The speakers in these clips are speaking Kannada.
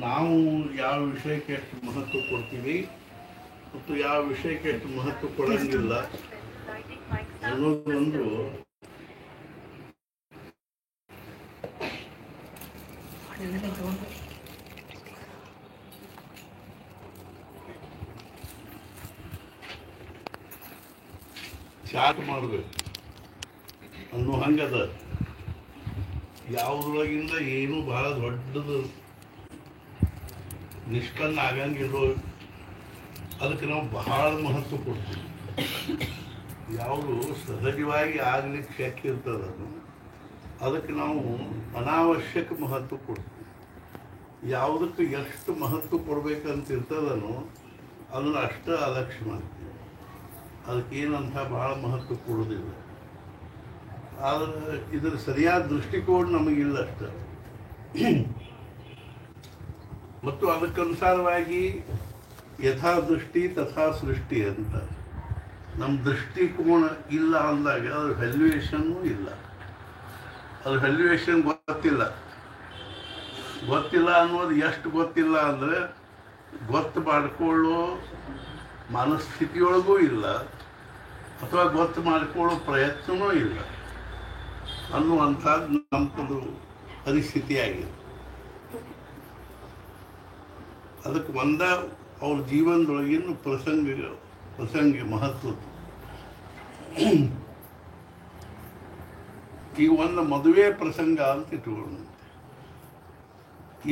ನಾವು ಯಾವ ವಿಷಯಕ್ಕೆ ಎಷ್ಟು ಮಹತ್ವ ಕೊಡ್ತೀವಿ ಮತ್ತು ಯಾವ ವಿಷಯಕ್ಕೆ ಎಷ್ಟು ಮಹತ್ವ ಕೊಡಂಗಿಲ್ಲ ಅನ್ನೋದೊಂದು ಚಾಟ್ ಮಾಡಬೇಕು ಅನ್ನೋ ಹಂಗದ. ಯಾವುದ್ರೊಳಗಿಂದ ಏನು ಬಹಳ ದೊಡ್ಡದು ನಿಷ್ಪನ್ನ ಆಗಂಗಿಲ್ಲೋ ಅದಕ್ಕೆ ನಾವು ಬಹಳ ಮಹತ್ವ ಕೊಡ್ತೀವಿ. ಯಾವುದು ಸಹಜವಾಗಿ ಆಗ್ಲಿಕ್ಕೆ ಶಕ್ಯ ಇರ್ತದ ಅದಕ್ಕೆ ನಾವು ಅನಾವಶ್ಯಕ ಮಹತ್ವ ಕೊಡ್ತೀವಿ. ಯಾವುದಕ್ಕೆ ಎಷ್ಟು ಮಹತ್ವ ಕೊಡ್ಬೇಕಂತ ಇರ್ತದನೋ ಅದನ್ನು ಅಷ್ಟೇ ಅಲಕ್ಷ್ಯ ಮಾಡ್ತೀವಿ. ಅದಕ್ಕೇನಂತ ಭಾಳ ಮಹತ್ವ ಕೊಡೋದಿಲ್ಲ. ಆದರೆ ಇದರ ಸರಿಯಾದ ದೃಷ್ಟಿಕೋನ ನಮಗಿಲ್ಲ ಅಷ್ಟ. ಮತ್ತು ಅದಕ್ಕನುಸಾರವಾಗಿ ಯಥಾ ದೃಷ್ಟಿ ತಥಾ ಸೃಷ್ಟಿ ಅಂತ ನಮ್ಮ ದೃಷ್ಟಿಕೋನ ಇಲ್ಲ ಅಂದಾಗ ಅದ್ರ ವ್ಯಾಲ್ಯೂಯೇಷನ್ನೂ ಇಲ್ಲ. ಅದ್ರ ವ್ಯಾಲ್ಯೂಯೇಷನ್ ಗೊತ್ತಿಲ್ಲ ಅನ್ನೋದು ಎಷ್ಟು ಗೊತ್ತಿಲ್ಲ ಅಂದರೆ ಗೊತ್ತು ಮಾಡಿಕೊಳ್ಳೋ ಮನಸ್ಥಿತಿಯೊಳಗೂ ಇಲ್ಲ ಅಥವಾ ಗೊತ್ತು ಮಾಡಿಕೊಳ್ಳೋ ಪ್ರಯತ್ನವೂ ಇಲ್ಲ ಅನ್ನುವಂಥದ್ದು ನಮ್ಮದು ಪರಿಸ್ಥಿತಿ ಆಗಿದೆ. ಅದಕ್ಕೆ ಅವ್ರ ಜೀವನದೊಳಗಿನ ಪ್ರಸಂಗ ಮಹತ್ವ. ಈಗ ಒಂದು ಮದುವೆ ಪ್ರಸಂಗ ಅಂತ ಇಟ್ಕೊಳ್ಳೋಣ.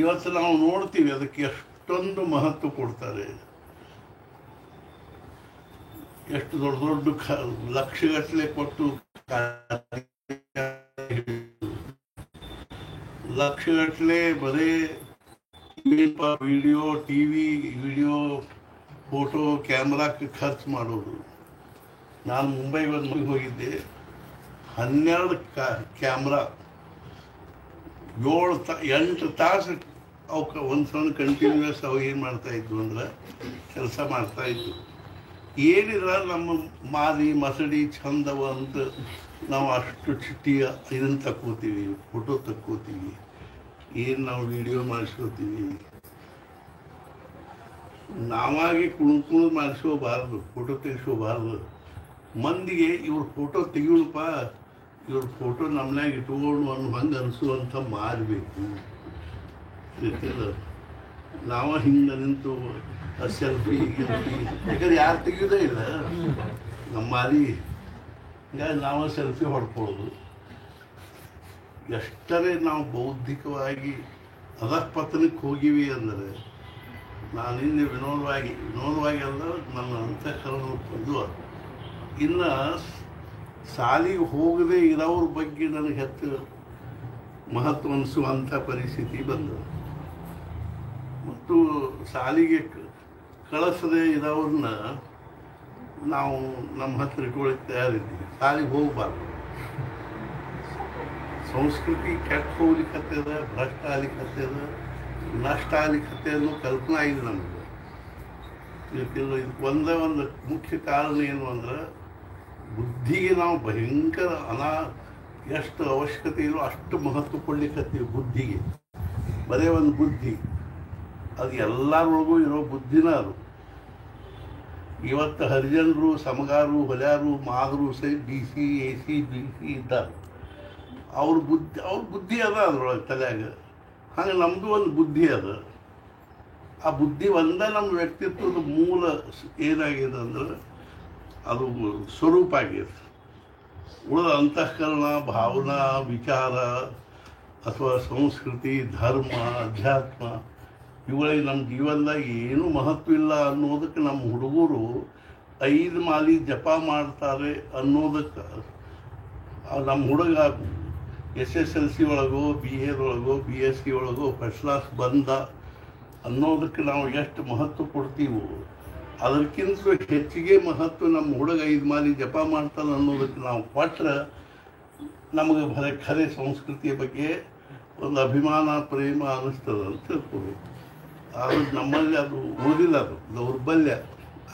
ಇವತ್ತು ನಾವು ನೋಡ್ತೀವಿ ಅದಕ್ಕೆ ಎಷ್ಟೊಂದು ಮಹತ್ವ ಕೊಡ್ತಾರೆ. ಎಷ್ಟು ದೊಡ್ಡ ದೊಡ್ಡ ಲಕ್ಷಗಟ್ಟಲೆ ಕೊಟ್ಟು ಲಕ್ಷಗಟ್ಟಲೆ ಬರೀ ವಿಡಿಯೋ ಫೋಟೋ ಕ್ಯಾಮ್ರಾಕ್ಕೆ ಖರ್ಚು ಮಾಡೋದು. ನಾನು ಮುಂಬೈಗೆ ಹೋಗಿದ್ದೆ. 12 ಕ್ಯಾಮ್ರಾ 8 ತಾಸು ಅವಕ್ಕೆ ಒಂದು ಸಣ್ಣ ಕಂಟಿನ್ಯೂಸ್ ಅವು ಏನು ಮಾಡ್ತಾಯಿದ್ವು ಅಂದ್ರೆ ಕೆಲಸ ಮಾಡ್ತಾಯಿದ್ವು. ಏನಿಲ್ಲ ನಮ್ಮ ಮಾರಿ ಮಸಡಿ ಚಂದವ ಅಂತ ನಾವು ಅಷ್ಟು ಚಿಟ್ಟಿಯ ಇದನ್ನು ತಕ್ಕೋತೀವಿ, ಫೋಟೋ ತಕ್ಕೋತೀವಿ, ಏನು ನಾವು ವಿಡಿಯೋ ಮಾಡಿಸ್ಕೋತೀವಿ. ನಾವಾಗಿ ಕುಣಿದು ಮಾಡಿಸ್ಕೋಬಾರ್ದು, ಫೋಟೋ ತೆಗಿಸ್ಕೋಬಾರ್ದು. ಮಂದಿಗೆ ಇವ್ರ ಫೋಟೋ ತೆಗಿಯೋಣಪ್ಪ, ಇವ್ರ ಫೋಟೋ ನಮ್ಮನ್ಯಾಗ ಇಟ್ಕೊಂಡು ಅನ್ನೋ ಹಂಗೆ ಅನಿಸುವಂಥ ಮಾರಬೇಕು. ನಾವು ಹಿಂಗೆ ನಿಂತು ಸೆಲ್ಫಿ ಯಾಕಂದ್ರೆ ಯಾರು ತೆಗಿಯೋದೇ ಇಲ್ಲ ನಮ್ಮ ಮಾರಿ. ಹೀಗಾಗಿ ನಾವು ಸೆಲ್ಫಿ ಹೊಡ್ಕೊಳ್ಳೋದು. ಎಷ್ಟರೇ ನಾವು ಬೌದ್ಧಿಕವಾಗಿ ಅಧಃಪತನಕ್ಕೆ ಹೋಗಿವಿ ಅಂದರೆ ನಾನಿನ್ನೆ ವಿನೋದವಾಗಿ ಅಲ್ಲ ನನ್ನ ಅಂತಃಕರಣ ಬಂದು ಇನ್ನು ಶಾಲೆಗೆ ಹೋಗದೆ ಇರೋವ್ರ ಬಗ್ಗೆ ನನಗೆ ಹೆಚ್ಚು ಮಹತ್ವ ಅನಿಸುವಂಥ ಪರಿಸ್ಥಿತಿ ಬಂದವು. ಮತ್ತು ಶಾಲೆಗೆ ಕಳಿಸದೆ ಇರೋವ್ರನ್ನ ನಾವು ನಮ್ಮ ಹತ್ರ ಇಟ್ಕೊಳ್ಳಿಕ್ಕೆ ತಯಾರಿದ್ದೀವಿ. ಶಾಲೆಗೆ ಹೋಗಬಾರ್ದು. ಸಂಸ್ಕೃತಿ ಕೆಟ್ಟ ಹೋಗ್ಲಿಕ್ಕತ್ತದ, ಭ್ರಷ್ಟ ಆಗ್ಲಿಕ್ಕತ್ತದ, ನಷ್ಟ ಆಗ್ಲಿಕ್ಕತ್ತೆ ಅನ್ನೋ ಕಲ್ಪನಾ ಇದೆ ನಮಗೆ. ಇದಕ್ಕೆ ಒಂದು ಮುಖ್ಯ ಕಾರಣ ಏನು ಅಂದ್ರೆ ಬುದ್ಧಿಗೆ ನಾವು ಭಯಂಕರ ಎಷ್ಟು ಅವಶ್ಯಕತೆ ಇರೋ ಅಷ್ಟು ಮಹತ್ವ ಕೊಡ್ಲಿಕ್ಕತ್ತೀವಿ ಬುದ್ಧಿಗೆ. ಬರೀ ಒಂದು ಬುದ್ಧಿ ಅದು ಎಲ್ಲರೊಳಗೂ ಇರೋ ಬುದ್ಧಿನ ಅದು. ಇವತ್ತು ಹರಿಜನರು, ಸಮಗಾರರು, ಹೊಲ್ಯಾರು, ಮಾದರು ಸಹಿತ DC AC BC ಇದ್ದಾರೆ. ಅವ್ರ ಬುದ್ಧಿ ಅದ ಅದ್ರೊಳಗೆ ತಲೆಯಾಗ. ಹಾಗೆ ನಮ್ಮದು ಒಂದು ಬುದ್ಧಿ ಅದ. ಆ ಬುದ್ಧಿ ನಮ್ಮ ವ್ಯಕ್ತಿತ್ವದ ಮೂಲ ಏನಾಗಿದೆ ಅಂದ್ರೆ ಅದು ಸ್ವರೂಪ ಆಗಿದೆ. ಉಳಿದ ಅಂತಃಕರಣ, ಭಾವನಾ, ವಿಚಾರ ಅಥವಾ ಸಂಸ್ಕೃತಿ, ಧರ್ಮ, ಅಧ್ಯಾತ್ಮ ಇವುಗಳಿಗೆ ನಮ್ಮ ಜೀವನದಾಗ ಏನೂ ಮಹತ್ವ ಇಲ್ಲ ಅನ್ನೋದಕ್ಕೆ ನಮ್ಮ ಹುಡುಗರು 5 ಮಾಲಿ ಜಪ ಮಾಡ್ತಾರೆ ಅನ್ನೋದಕ್ಕೆ ನಮ್ಮ ಹುಡುಗ SSLC ಒಳಗೋ BAದೊಳಗೋ BSc ಒಳಗೋ ಫಸ್ಟ್ ಕ್ಲಾಸ್ ಬಂದ ಅನ್ನೋದಕ್ಕೆ ನಾವು ಎಷ್ಟು ಮಹತ್ವ ಕೊಡ್ತೀವೋ ಅದಕ್ಕಿಂತ ಹೆಚ್ಚಿಗೆ ಮಹತ್ವ ನಮ್ಮ ಹುಡುಗ 5 ಮಾಲಿ ಜಪ ಮಾಡ್ತಾನೆ ಅನ್ನೋದಕ್ಕೆ ನಾವು ಕೊಟ್ಟರೆ ನಮಗೆ ಖರೆ ಸಂಸ್ಕೃತಿಯ ಬಗ್ಗೆ ಒಂದು ಅಭಿಮಾನ, ಪ್ರೇಮ ಅನ್ನಿಸ್ತದೆ ಅಂತ ತಿಳ್ಕೋಬೇಕು. ಆದ್ರೆ ನಮ್ಮಲ್ಲಿ ಅದು ಉಳಿದಿಲ್ಲ, ಅದು ದೌರ್ಬಲ್ಯ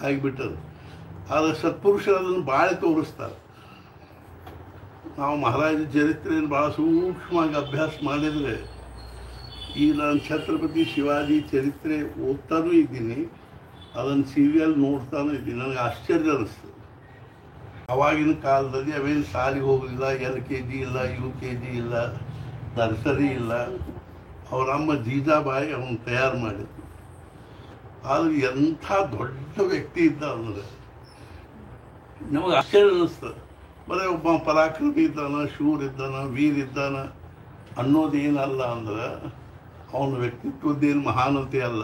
ಆಗಿಬಿಟ್ಟದು. ಆದರೆ ಸತ್ಪುರುಷರು ಅದನ್ನು ಭಾಳ ತೋರಿಸ್ತಾರೆ. ನಾವು ಮಹಾರಾಜ ಚರಿತ್ರೆಯನ್ನು ಭಾಳ ಸೂಕ್ಷ್ಮವಾಗಿ ಅಭ್ಯಾಸ ಮಾಡಿದರೆ ಈಗ ನಾನು ಛತ್ರಪತಿ ಶಿವಾಜಿ ಚರಿತ್ರೆ ಓದ್ತಾನೂ ಇದ್ದೀನಿ, ಅದನ್ನು ಸೀರಿಯಲ್ ನೋಡ್ತಾನೂ ಇದ್ದೀನಿ. ನನಗೆ ಆಶ್ಚರ್ಯ ಅನ್ನಿಸ್ತು. ಅವಾಗಿನ ಕಾಲದಲ್ಲಿ ಅವೇನು ಶಾಲೆಗೆ ಹೋಗಲಿಲ್ಲ, LKG ಇಲ್ಲ, UKG ಇಲ್ಲ, ನರ್ಸರಿ ಇಲ್ಲ. ಅವರಮ್ಮ ಜೀಜಾಬಾಯಿ ಅವನು ತಯಾರು ಮಾಡಿದ್ರು. ಆದರೆ ಎಂಥ ದೊಡ್ಡ ವ್ಯಕ್ತಿ ಇದ್ದ ಅಂದರೆ ನಮಗೆ ಆಶ್ಚರ್ಯ ಅನ್ನಿಸ್ತದೆ. ಬರೀ ಒಬ್ಬ ಪರಾಕ್ರಮಿ ಇದ್ದಾನ, ಶೂರ್ ಇದ್ದಾನ, ವೀರ್ ಇದ್ದಾನ ಅನ್ನೋದೇನಲ್ಲ ಅಂದ್ರೆ ಅವನ ವ್ಯಕ್ತಿತ್ವದ್ದೇನು ಮಹಾನತೆ ಅಲ್ಲ.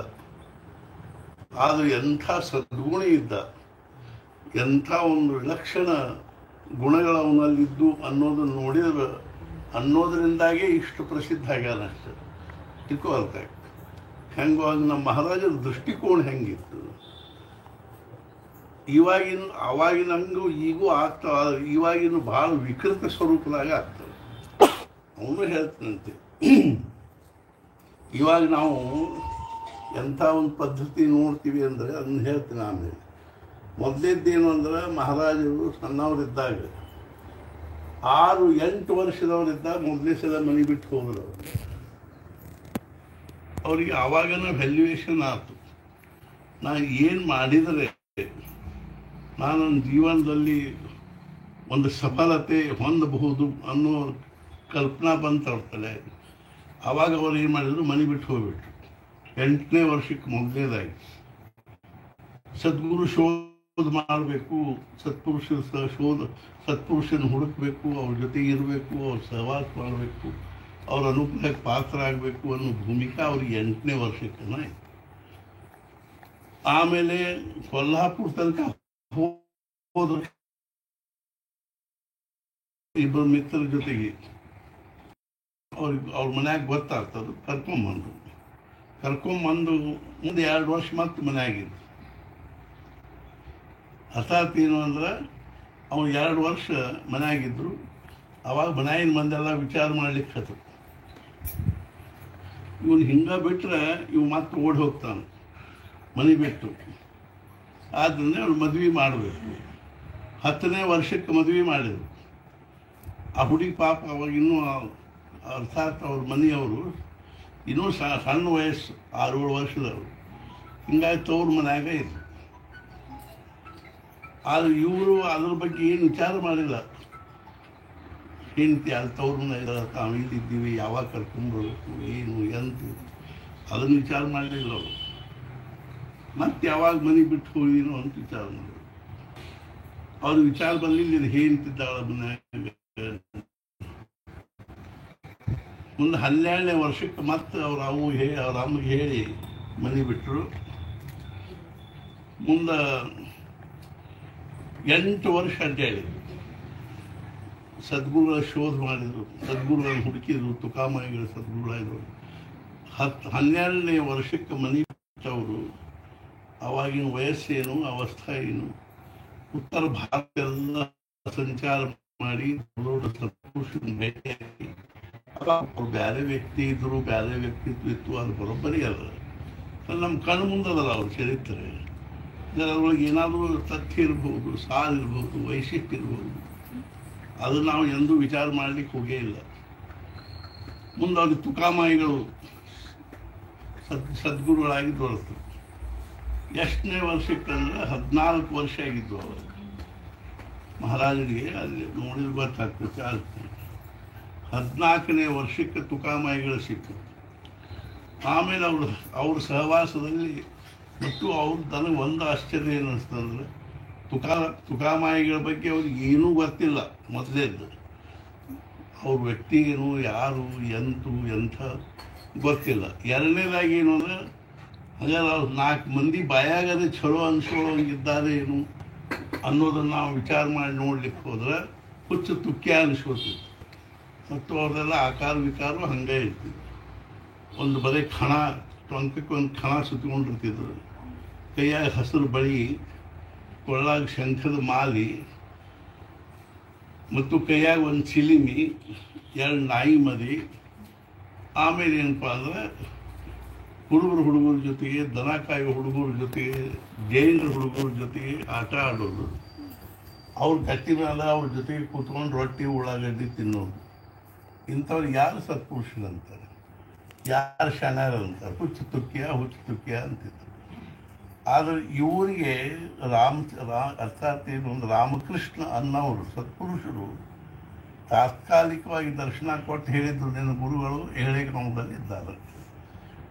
ಆದರೆ ಎಂಥ ಸದ್ಗುಣ ಇದ್ದ, ಎಂಥ ಒಂದು ವಿಲಕ್ಷಣ ಗುಣಗಳು ಅವನಲ್ಲಿದ್ದು ಅನ್ನೋದನ್ನು ನೋಡಿದ್ರೆ ಅನ್ನೋದರಿಂದಾಗೇ ಇಷ್ಟು ಪ್ರಸಿದ್ಧ ಆಗ್ಯಾನ ಅಷ್ಟೆ. ತಿಳ್ಕೊಳ್ತಾ ಹೆಂಗೋ ನಮ್ಮ ಮಹಾರಾಜರ ದೃಷ್ಟಿಕೋನ ಹೆಂಗಿತ್ತು, ಅವಾಗಿನ ಹಂಗೂ ಈಗೂ ಆಗ್ತಾವ. ಇವಾಗಿನ ಭಾಳ ವಿಕೃತ ಸ್ವರೂಪದಾಗ ಆಗ್ತವೆ. ಅವನು ಹೇಳ್ತಾನಂತೆ, ಇವಾಗ ನಾವು ಎಂಥ ಒಂದು ಪದ್ಧತಿ ನೋಡ್ತೀವಿ ಅಂದರೆ ಅದನ್ನ ಹೇಳ್ತೀನಿ. ಆಮೇಲೆ ಮೊದಲೇದ್ದೇನು ಅಂದ್ರೆ ಮಹಾರಾಜರು ಸಣ್ಣವರಿದ್ದಾಗ 6-8 ವರ್ಷದವರಿದ್ದಾಗ ಮೊದಲೇ ಸಲ ಮನೆ ಬಿಟ್ಟು ಹೋದ್ರು. ಅವರಿಗೆ ಆವಾಗನ ವ್ಯಾಲ್ಯೂಯೇಷನ್ ಆಯ್ತು, ನಾನು ಏನು ಮಾಡಿದರೆ ನಾನು ನನ್ನ ಜೀವನದಲ್ಲಿ ಒಂದು ಸಫಲತೆ ಹೊಂದಬಹುದು ಅನ್ನೋ ಕಲ್ಪನಾ ಬಂತವ್ರ. ಆವಾಗ ಅವ್ರು ಏನು ಮಾಡಿದ್ರು, ಮನೆ ಬಿಟ್ಟು ಹೋಗ್ಬಿಟ್ರು. 8ನೇ ವರ್ಷಕ್ಕೆ ಮೊದಲನೇದಾಗಿ ಸದ್ಗುರು ಶೋಧ ಮಾಡಬೇಕು, ಸತ್ಪುರುಷನ ಹುಡುಕಬೇಕು, ಅವ್ರ ಜೊತೆಗೆ ಇರಬೇಕು, ಅವ್ರ ಸಹವಾಸ ಮಾಡಬೇಕು, ಅವ್ರ ಅನುಗ್ರಹಕ್ಕೆ ಪಾತ್ರ ಆಗಬೇಕು ಅನ್ನೋ ಭೂಮಿಕಾ ಅವ್ರಿಗೆ 8ನೇ ವರ್ಷಕ್ಕನ. ಆಮೇಲೆ ಕೊಲ್ಹಾಪುರ ತನಕ ಹೋದ್ರು ಇಬ್ಬರು ಮಿತ್ರರ ಜೊತೆಗೆ. ಅವ್ರ ಮನ್ಯಾಗ ಗೊತ್ತಾಗ್ತದೆ, ಕರ್ಕೊಂಬಂದು ಮುಂದೆ 2 ವರ್ಷ ಮತ್ತೆ ಮನೆಯಾಗಿದ್ದು. ಅರ್ಥಾತ್ ಏನು ಅಂದ್ರೆ ಅವ್ರು 2 ವರ್ಷ ಮನೆಯಾಗಿದ್ರು. ಅವಾಗ ಮನೆಯಿನ ಮಂದೆಲ್ಲ ವಿಚಾರ ಮಾಡ್ಲಿಕ್ಕೆ ಹತ್ತು, ಇವನು ಹಿಂಗೆ ಬಿಟ್ಟರೆ ಇವು ಮತ್ತೆ ಓಡಿ ಹೋಗ್ತಾನೆ ಮನೆ ಬಿಟ್ಟು. ಆದ್ದರಿಂದ ಅವ್ರು ಮದುವೆ ಮಾಡಬೇಕು. 10ನೇ ವರ್ಷಕ್ಕೆ ಮದುವೆ ಮಾಡಿದರು. ಆ ಹುಡುಗಿ ಪಾಪ ಅವಾಗ ಇನ್ನೂ ಅರ್ಥಾತ್ ಅವ್ರ ಮನೆಯವರು ಇನ್ನೂ ಸಣ್ಣ ವಯಸ್ಸು, 6-7 ವರ್ಷದವರು. ಹಿಂಗಾಗಿ ತವ್ರ ಮನ್ಯಾಗ ಇದ್ರು. ಆದರೆ ಇವರು ಅದ್ರ ಬಗ್ಗೆ ಏನು ವಿಚಾರ ಮಾಡಿಲ್ಲ. ಹೆಂಡತಿ ಅಲ್ಲಿ ತವ್ರ ಮನೆ ತಾವು ಇಲ್ಲಿದ್ದೀವಿ, ಯಾವಾಗ ಕರ್ಕೊಂಡ್ಬರ್ಬೇಕು, ಏನು ಎಂತ ಅದನ್ನು ವಿಚಾರ ಮಾಡಲಿಲ್ಲ ಅವರು. ಮತ್ತೆ ಯಾವಾಗ ಮನೆ ಬಿಟ್ಟು ಹೋಗಿನೋ ಅಂತ ವಿಚಾರ ಮಾಡಿದ್ರು. ಅವ್ರ ವಿಚಾರ ಬಂದಿಲ್ಲ, ಹೆಂಡತಿದ್ದಾಳ ಮನ್ಯಾಗ. ಮುಂದೆ 12ನೇ ವರ್ಷಕ್ಕೆ ಮತ್ತೆ ಅವ್ರ ಅಮ್ಮಗೆ ಹೇಳಿ ಮನೆ ಬಿಟ್ಟರು. ಮುಂದೆ 8 ವರ್ಷ ಅಡ್ಡಾಡಿದ್ರು. ಸದ್ಗುರುಗಳ ಶೋಧ ಮಾಡಿದರು, ಸದ್ಗುರುಗಳನ್ನು ಹುಡುಕಿದ್ರು, ತುಕಾಮಾಯಿಗಳು ಸದ್ಗುರುಗಳಾದರು. 12ನೇ ವರ್ಷಕ್ಕೆ ಮನೆ ಬಿಟ್ಟವರು. ಅವಾಗಿನ ವಯಸ್ಸೇನು, ಅವಸ್ಥೆ ಏನು, ಉತ್ತರ ಭಾರತ ಎಲ್ಲ ಸಂಚಾರ ಮಾಡಿ ದೊಡ್ಡ ಸತ್ಪುರುಷನ ಭೇಟಿಯಾಗಿ ಅವ್ರು ಬೇರೆ ವ್ಯಕ್ತಿ ಇದ್ರು, ಬೇರೆ ವ್ಯಕ್ತಿತ್ವ ಇತ್ತು, ಅದು ಬರೋಬ್ಬರಿ ಅಲ್ಲ. ನಮ್ಮ ಕಣ್ಣು ಮುಂದದಲ್ಲ ಅವ್ರ ಚರಿತ್ರೆ. ಅದರೊಳಗೆ ಏನಾದರೂ ತಥ್ಯ ಇರ್ಬೋದು, ಸಾಲ್ ಇರ್ಬೋದು, ವೈಶಿಷ್ಟ್ಯ ಇರ್ಬೋದು. ಅದು ನಾವು ಎಂದೂ ವಿಚಾರ ಮಾಡಲಿಕ್ಕೆ ಹೋಗೇ ಇಲ್ಲ. ಮುಂದೆ ಅವ್ರಿಗೆ ತುಕಾಮಾಯಿಗಳು ಸದ್ಗುರುಗಳಾಗಿ ದೊರೆತು. ಎಷ್ಟನೇ ವರ್ಷಕ್ಕಂದ್ರೆ 14 ವರ್ಷ ಆಗಿದ್ದು ಅವರು ಮಹಾರಾಜರಿಗೆ. ಅಲ್ಲಿ ನೋಡಿದ್ರೆ ಗೊತ್ತಾಗ್ತದೆ. 14ನೇ ವರ್ಷಕ್ಕೆ ತುಕಾಮಾಯಿಗಳು ಸಿಕ್ಕು. ಆಮೇಲೆ ಅವ್ರ ಸಹವಾಸದಲ್ಲಿ ಮತ್ತು ನನಗೆ ಒಂದು ಆಶ್ಚರ್ಯ ಏನು ಅನಿಸ್ತಂದ್ರೆ, ತುಕಾಮಾಯಿಗಳ ಬಗ್ಗೆ ಅವ್ರಿಗೆ ಏನೂ ಗೊತ್ತಿಲ್ಲ ಮೊದಲೇದ್ದು. ಅವ್ರ ವ್ಯಕ್ತಿ ಏನು, ಯಾರು, ಎಂಥ ಗೊತ್ತಿಲ್ಲ. ಎರಡನೇದಾಗಿ ಏನು ಅಂದರೆ, ಹಾಗಾದ್ರೆ ಅವ್ರು 4 ಮಂದಿ ಬಾಯಾಗದೆ ಚಲೋ ಅನ್ಸ್ಕೊಳ್ಳೋಂಗಿದ್ದಾರೆ ಏನು ಅನ್ನೋದನ್ನು ನಾವು ವಿಚಾರ ಮಾಡಿ ನೋಡ್ಲಿಕ್ಕೆ ಹೋದ್ರೆ ಹುಚ್ಚು ತುಕ್ಕೆ ಅನಿಸ್ಕೋತಿತ್ತು. ಮತ್ತು ಅವ್ರದೆಲ್ಲ ಆಕಾರ ವಿಕಾರವು ಹಂಗೆ ಇರ್ತಿತ್ತು. ಒಂದು ಬರೀ ಟೊಂಕಕ್ಕೆ ಒಂದು ಖಣ ಸುತ್ತಕೊಂಡಿರ್ತಿದ್ರು. ಕೈಯಾಗ ಹಸಿರು ಬಳಿ, ಕೊಳ್ಳಾಗ ಶಂಖದ ಮಾಲಿ, ಮತ್ತು ಕೈಯಾಗ ಒಂದು ಚಿಲಿಮಿ, 2 ನಾಯಿ ಮರಿ. ಆಮೇಲೆ ಏನಪ್ಪ ಅಂದ್ರೆ ಹುಡುಗರ ಜೊತೆಗೆ, ದನ ಕಾಯುವ ಹುಡುಗರ ಜೊತೆಗೆ, ಜೈನರ ಹುಡುಗರ ಜೊತೆಗೆ ಆಟ ಆಡೋದು. ಅವ್ರ ಗಟ್ಟಿ ಮೇಲೆ ಅವ್ರ ಜೊತೆಗೆ ಕೂತ್ಕೊಂಡು ರೊಟ್ಟಿ ಉಳ್ಳಾಗಡ್ಡಿ ತಿನ್ನೋದು. ಇಂಥವ್ರು ಯಾರು ಸತ್ಪುರುಷರಂತಾರೆ? ಯಾರು ಶಾಣ್ಯಾರ ಅಂತಾರೆ, ಹುಚ್ಚು ತುಕ್ಕಿಯ ಅಂತಿದ್ರು. ಆದರೆ ಇವರಿಗೆ ಅರ್ಥಾತ್ ಏನು ಒಂದು ರಾಮಕೃಷ್ಣ ಅನ್ನೋರು ಸತ್ಪುರುಷರು ತಾತ್ಕಾಲಿಕವಾಗಿ ದರ್ಶನ ಕೊಟ್ಟು ಹೇಳಿದ್ರು, ನಿನ್ನ ಗುರುಗಳು ಏಳೆಗಾಂವದಲ್ಲಿದ್ದಾರೆ.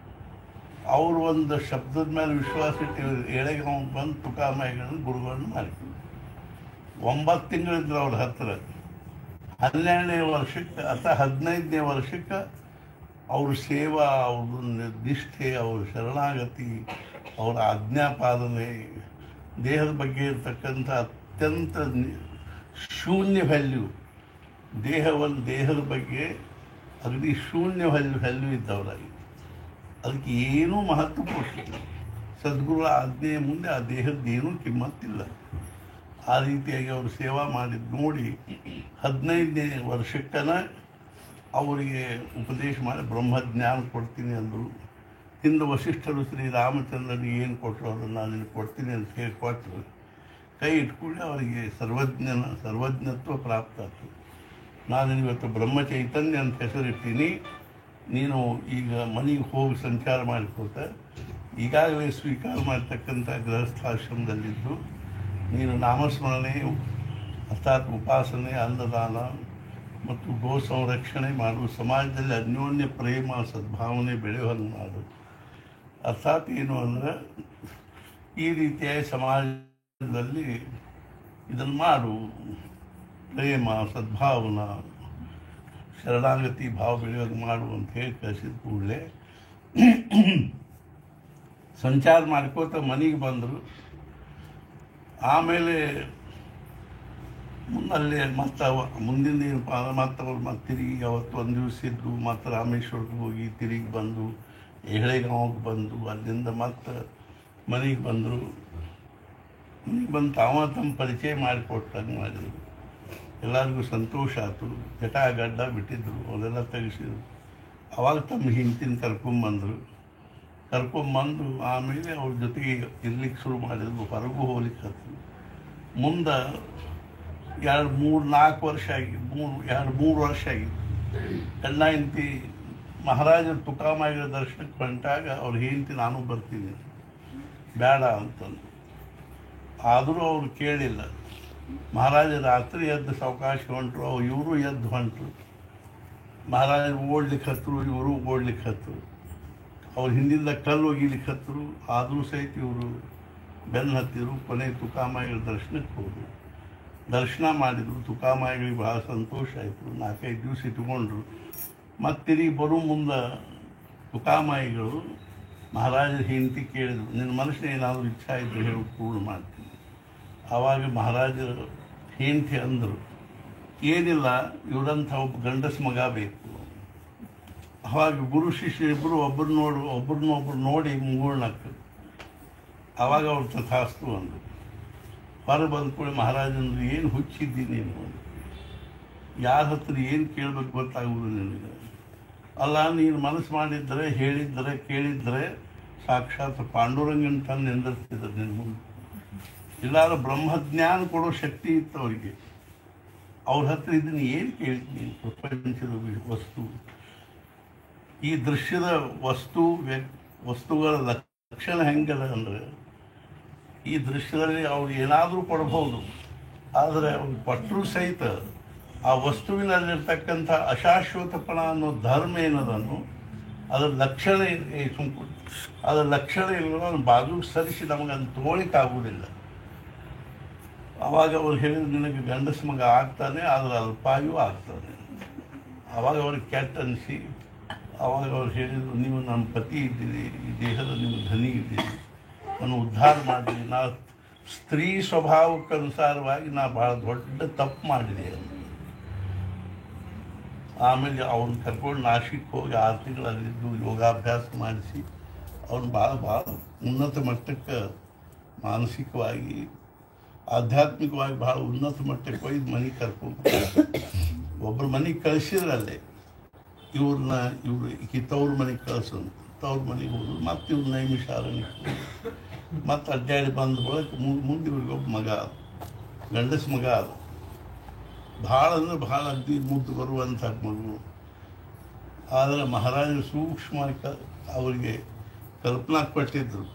ಅವರು ಒಂದು ಶಬ್ದದ ಮೇಲೆ ವಿಶ್ವಾಸ ಇಟ್ಟು ಏಳೆಗಾಂವಕ್ಕೆ ಬಂದು ತುಕಾಮಾಯಿಗಳನ್ನು ಗುರುಗಳನ್ನು ಮಾಡಿದ್ರು. 9 ತಿಂಗಳಿದ್ರು ಅವ್ರ ಹತ್ರ. 12ನೇ ವರ್ಷಕ್ಕೆ ಅಥವಾ 15ನೇ ವರ್ಷಕ್ಕೆ ಅವ್ರ ಸೇವಾ, ಅವ್ರ ನಿಷ್ಠೆ, ಅವ್ರ ಶರಣಾಗತಿ, ಅವರ ಆಜ್ಞಾಪಾಲನೆ, ದೇಹದ ಬಗ್ಗೆ ಇರ್ತಕ್ಕಂಥ ಅತ್ಯಂತ ಶೂನ್ಯ ವ್ಯಾಲ್ಯೂ, ದೇಹದ ಬಗ್ಗೆ ಅಗದಿ ಶೂನ್ಯ ವ್ಯಾಲ್ಯೂ ಇದ್ದವರಾಗಿ ಅದಕ್ಕೆ ಏನೂ ಮಹತ್ವ ಕೊಟ್ಟಿಲ್ಲ. ಸದ್ಗುರುಗಳ ಆಜ್ಞೆಯ ಮುಂದೆ ಆ ದೇಹದ್ದೇನೂ ಕಿಮ್ಮತ್ತಿಲ್ಲ. ಆ ರೀತಿಯಾಗಿ ಅವರು ಸೇವಾ ಮಾಡಿದ್ದು ನೋಡಿ 15ನೇ ವರ್ಷಕ್ಕನ ಅವರಿಗೆ ಉಪದೇಶ ಮಾಡಿ ಬ್ರಹ್ಮಜ್ಞಾನ ಕೊಡ್ತೀನಿ ಅಂದರು. ಹಿಂದೆ ವಸಿಷ್ಠರು ಶ್ರೀರಾಮಚಂದ್ರನಿಗೆ ಏನು ಕೊಟ್ಟರು ಅದನ್ನು ನಾನು ನಿನಗೆ ಕೊಡ್ತೀನಿ ಅಂತ ಹೇಳಿ ಕೊಟ್ಟರು. ಕೈ ಇಟ್ಕೊಂಡು ಅವರಿಗೆ ಸರ್ವಜ್ಞತ್ವ ಪ್ರಾಪ್ತ ಆಯಿತು. ನಾನು ಇವತ್ತು ಬ್ರಹ್ಮಚೈತನ್ಯ ಅಂತ ಹೆಸರಿರ್ತೀನಿ, ನೀನು ಈಗ ಮನೆಗೆ ಹೋಗಿ ಸಂಚಾರ ಮಾಡಿಕೊತ ಈಗಾಗಲೇ ಸ್ವೀಕಾರ ಮಾಡ್ತಕ್ಕಂಥ ಗೃಹಸ್ಥಾಶ್ರಮದಲ್ಲಿದ್ದು ನೀನು ನಾಮಸ್ಮರಣೆ ಅರ್ಥಾತ್ ಉಪಾಸನೆ, ಅನ್ನದಾನ ಮತ್ತು ಗೋ ಸಂರಕ್ಷಣೆ ಮಾಡು, ಸಮಾಜದಲ್ಲಿ ಅನ್ಯೋನ್ಯ ಪ್ರೇಮ ಸದ್ಭಾವನೆ ಬೆಳೆಯುವಂಗೆ ಮಾಡು. ಅರ್ಥಾತ್ ಏನು ಅಂದರೆ ಈ ರೀತಿಯಾಗಿ ಸಮಾಜದಲ್ಲಿ ಇದನ್ನು ಮಾಡು, ಪ್ರೇಮ ಸದ್ಭಾವನಾ ಶರಣಾಗತಿ ಭಾವ ಬೆಳೆಯೋದು ಮಾಡು ಅಂತ ಹೇಳಿ ಕಳಿಸಿದ ಕೂಡಲೇ ಸಂಚಾರ ಮಾಡ್ಕೋತ ಮನೆಗೆ ಬಂದರು. ಆಮೇಲೆ ಅಲ್ಲೇ ಮತ್ತು ಮುಂದಿನ ಏನಪ್ಪ ಮತ್ತು ಅವ್ರು ಮತ್ತೆ ತಿರುಗಿ ಅವತ್ತು ಒಂದು ದಿವಸ ಇದ್ದು ಮತ್ತು ರಾಮೇಶ್ವರಕ್ಕೆ ಹೋಗಿ ತಿರುಗಿ ಬಂದು ಎಹಳೆಗಾಂವಕ್ಕೆ ಬಂದು ಅಲ್ಲಿಂದ ಮತ್ತೆ ಮನೆಗೆ ಬಂದರು. ಮನೆಗೆ ಬಂದು ತಮ್ಮ ಪರಿಚಯ ಮಾಡಿಕೊಟ್ಟಂಗೆ ಮಾಡಿದರು. ಎಲ್ಲರಿಗೂ ಸಂತೋಷ ಆಯಿತು. ಗಡ್ಡ ಬಿಟ್ಟಿದ್ರು, ಅವರೆಲ್ಲ ತೆಗೆಸಿದ್ರು. ಅವಾಗ ತಮ್ಮ ಹಿಂತಿನ ಕರ್ಕೊಂಬಂದು ಆಮೇಲೆ ಅವ್ರ ಜೊತೆಗೆ ಇರ್ಲಿಕ್ಕೆ ಶುರು ಮಾಡಿದ್ರು. ಹೊರಗೂ ಹೋಗ್ಲಿಕ್ಕೆ ಹತ್ತು. ಮುಂದೆ 2-3 ವರ್ಷ ಆಗಿ 2-3 ವರ್ಷ ಆಗಿತ್ತು. ಗಂಡ ಹೆಂಡತಿ ಮಹಾರಾಜರ ತುಕಾಮಾಯಿಗಳ ದರ್ಶನಕ್ಕೆ ಹೊಂಟಾಗ ಅವ್ರ ಹೆಂಡತಿ ನಾನು ಬರ್ತೀನಿ ಬೇಡ ಅಂತಂದು. ಆದರೂ ಅವ್ರು ಕೇಳಿಲ್ಲ. ಮಹಾರಾಜ ರಾತ್ರಿ ಎದ್ದು ಸಾವಕಾಶ ಹೊಂಟರು, ಇವರು ಎದ್ದು ಹೊಂಟರು. ಮಹಾರಾಜರು ಓಡ್ಲಿಕ್ಕೆ ಹತ್ತರು, ಇವರು ಓಡ್ಲಿಕ್ಕೆ ಹತ್ತರು. ಅವ್ರು ಹಿಂದಿಂದ ಕಲ್ಲು ಒಗಿಲಿಕ್ಕೆ ಹತ್ತರು. ಆದರೂ ಸಹಿತ ಇವರು ಬೆನ್ನು ಹತ್ತಿದ್ರು. ಕೊನೆ ತುಕಾಮಾಯಿಗಳ ದರ್ಶನಕ್ಕೆ ಹೋದರು. ದರ್ಶನ ಮಾಡಿದರು. ತುಕಾಮಾಯಿಗಳಿಗೆ ಭಾಳ ಸಂತೋಷ ಆಯಿತು. 4-5 ದಿವಸ ಇಟ್ಕೊಂಡ್ರು. ಮತ್ತು ತಿರುಗಿ ಬರೋ ಮುಂದೆ ತುಕಾಮಾಯಿಗಳು ಮಹಾರಾಜರ ಹೆಂಡತಿ ಕೇಳಿದರು, ನಿನ್ನ ಮನಸ್ಸಿನ ಏನಾದರೂ ಇಚ್ಛಾ ಇದ್ದರೆ ಹೇಳಿ ಪೂರ್ಣ ಮಾಡ್ತೀನಿ. ಆವಾಗ ಮಹಾರಾಜರ ಹೆಂಡತಿ ಅಂದರು, ಏನಿಲ್ಲ, ಇವರಂಥ ಒಬ್ಬ ಗಂಡಸ ಮಗ ಬೇಕು. ಆವಾಗ ಗುರು ಶಿಷ್ಯರಿಬ್ಬರು ಒಬ್ಬರನ್ನೊಬ್ಬರು ನೋಡಿ ಮೂರ್ಣಕ್ಕೆ. ಆವಾಗ ಅವ್ರು ತಥಾಸ್ತು ಅಂದರು. ಹೊರ ಬಂದ್ಕೊಳ್ಳಿ ಮಹಾರಾಜಂದ್ರು, ಏನು ಹುಚ್ಚಿದ್ದೀನಿ ನೀನು, ಯಾರ ಹತ್ರ ಏನು ಕೇಳಬೇಕು ಗೊತ್ತಾಗುವುದು ನಿನಗೆ. ಅಲ್ಲ, ನೀನು ಮನಸ್ಸು ಮಾಡಿದ್ದರೆ ಹೇಳಿದ್ದರೆ ಕೇಳಿದರೆ ಸಾಕ್ಷಾತ್ ಪಾಂಡುರಂಗನ ತಂದು ನಿಂದಿರ್ತಿದ್ರು ನಿನ್ನ ಮುಂದೆ. ಇಲ್ಲಾರ ಬ್ರಹ್ಮಜ್ಞಾನ ಕೊಡೋ ಶಕ್ತಿ ಇತ್ತು ಅವರಿಗೆ. ಅವ್ರ ಹತ್ರ ಇದನ್ನು ಏನು ಕೇಳ್ತೀನಿ, ಪ್ರಪಂಚದ ವಸ್ತು, ಈ ದೃಶ್ಯದ ವಸ್ತುಗಳ ಲಕ್ಷಣ ಹೆಂಗದ ಅಂದರೆ ಈ ದೃಶ್ಯದಲ್ಲಿ ಅವ್ರು ಏನಾದರೂ ಕೊಡ್ಬೋದು, ಆದರೆ ಅವ್ರು ಕೊಟ್ಟರೂ ಸಹಿತ ಆ ವಸ್ತುವಿನಲ್ಲಿರ್ತಕ್ಕಂಥ ಅಶಾಶ್ವತಪಣ ಅನ್ನೋ ಧರ್ಮ ಏನದನ್ನು ಅದರ ಲಕ್ಷಣ ಅದರ ಲಕ್ಷಣ ಇಲ್ಲದ ಬಾಜು ಸರಿಸಿ ನಮಗನ್ನು ತಗೊಳ್ಳಿಕ್ಕಾಗುವುದಿಲ್ಲ. ಆವಾಗ ಅವ್ರು ಹೇಳಿದ್ರು, ನಿನಗೆ ಗಂಡಸ ಮಗ ಆಗ್ತಾನೆ, ಆದರೆ ಅಲ್ಪಾಯು ಆಗ್ತಾನೆ. ಆವಾಗ ಅವ್ರಿಗೆ ಕೆಟ್ಟ ಅನಿಸಿ ಆವಾಗ ಅವ್ರು ಹೇಳಿದರು, ನೀವು ನಮ್ಮ ಪತಿ ಇದ್ದೀರಿ, ಈ ದೇಹದ ನಿಮ್ಮ ಧನಿ ಇದ್ದೀರಿ, ನಾನು ಉದ್ಧಾರ ಮಾಡಿರಿ. ನಾ ಸ್ತ್ರೀ ಸ್ವಭಾವಕ್ಕನುಸಾರವಾಗಿ ನಾ ಭಾಳ ದೊಡ್ಡ ತಪ್ಪು ಮಾಡಿದೆ. ಆಮೇಲೆ ಅವ್ರನ್ನ ಕರ್ಕೊಂಡು ನಾಶಿಕ್ ಹೋಗಿ 6 ತಿಂಗಳಲ್ಲಿದ್ದು ಯೋಗಾಭ್ಯಾಸ ಮಾಡಿಸಿ ಅವ್ರನ್ನ ಭಾಳ ಉನ್ನತ ಮಟ್ಟಕ್ಕೆ ಮಾನಸಿಕವಾಗಿ ಆಧ್ಯಾತ್ಮಿಕವಾಗಿ ಭಾಳ ಉನ್ನತ ಮಟ್ಟಕ್ಕೆ ಒಯ್ದು ಮನೆಗೆ ಕರ್ಕೊಂಡು ಒಬ್ಬರು ಮನೆಗೆ ಕಳಿಸಿದ್ರಲ್ಲೇ ಇವರು ತವ್ರ ಮನೆಗೆ ಕಳ್ಸೋದು. ತವ್ರ ಮನೆಗೆ ಹೋದ್ರು. ಮತ್ತು ಇವ್ರು ನೈಮಿಷಾರಣ್ಯ ಮತ್ತು ಅಡ್ಡಾಡಿ ಬಂದ ಬಳಿಕ ಮುಂದೆ ಇವ್ರಿಗೆ ಒಬ್ಬ ಮಗ ಅದು, ಗಂಡಸ ಮಗ ಅದು. ಭಾಳ ಅಂದರೆ ಭಾಳ ಅಗ್ದಿ ಮುದ್ದು ಬರುವಂಥ ಮಗು. ಆದರೆ ಮಹಾರಾಜರು ಸೂಕ್ಷ್ಮವಾಗಿ ಅವರಿಗೆ ಕಲ್ಪನಾ ಕೊಟ್ಟಿದ್ದರು.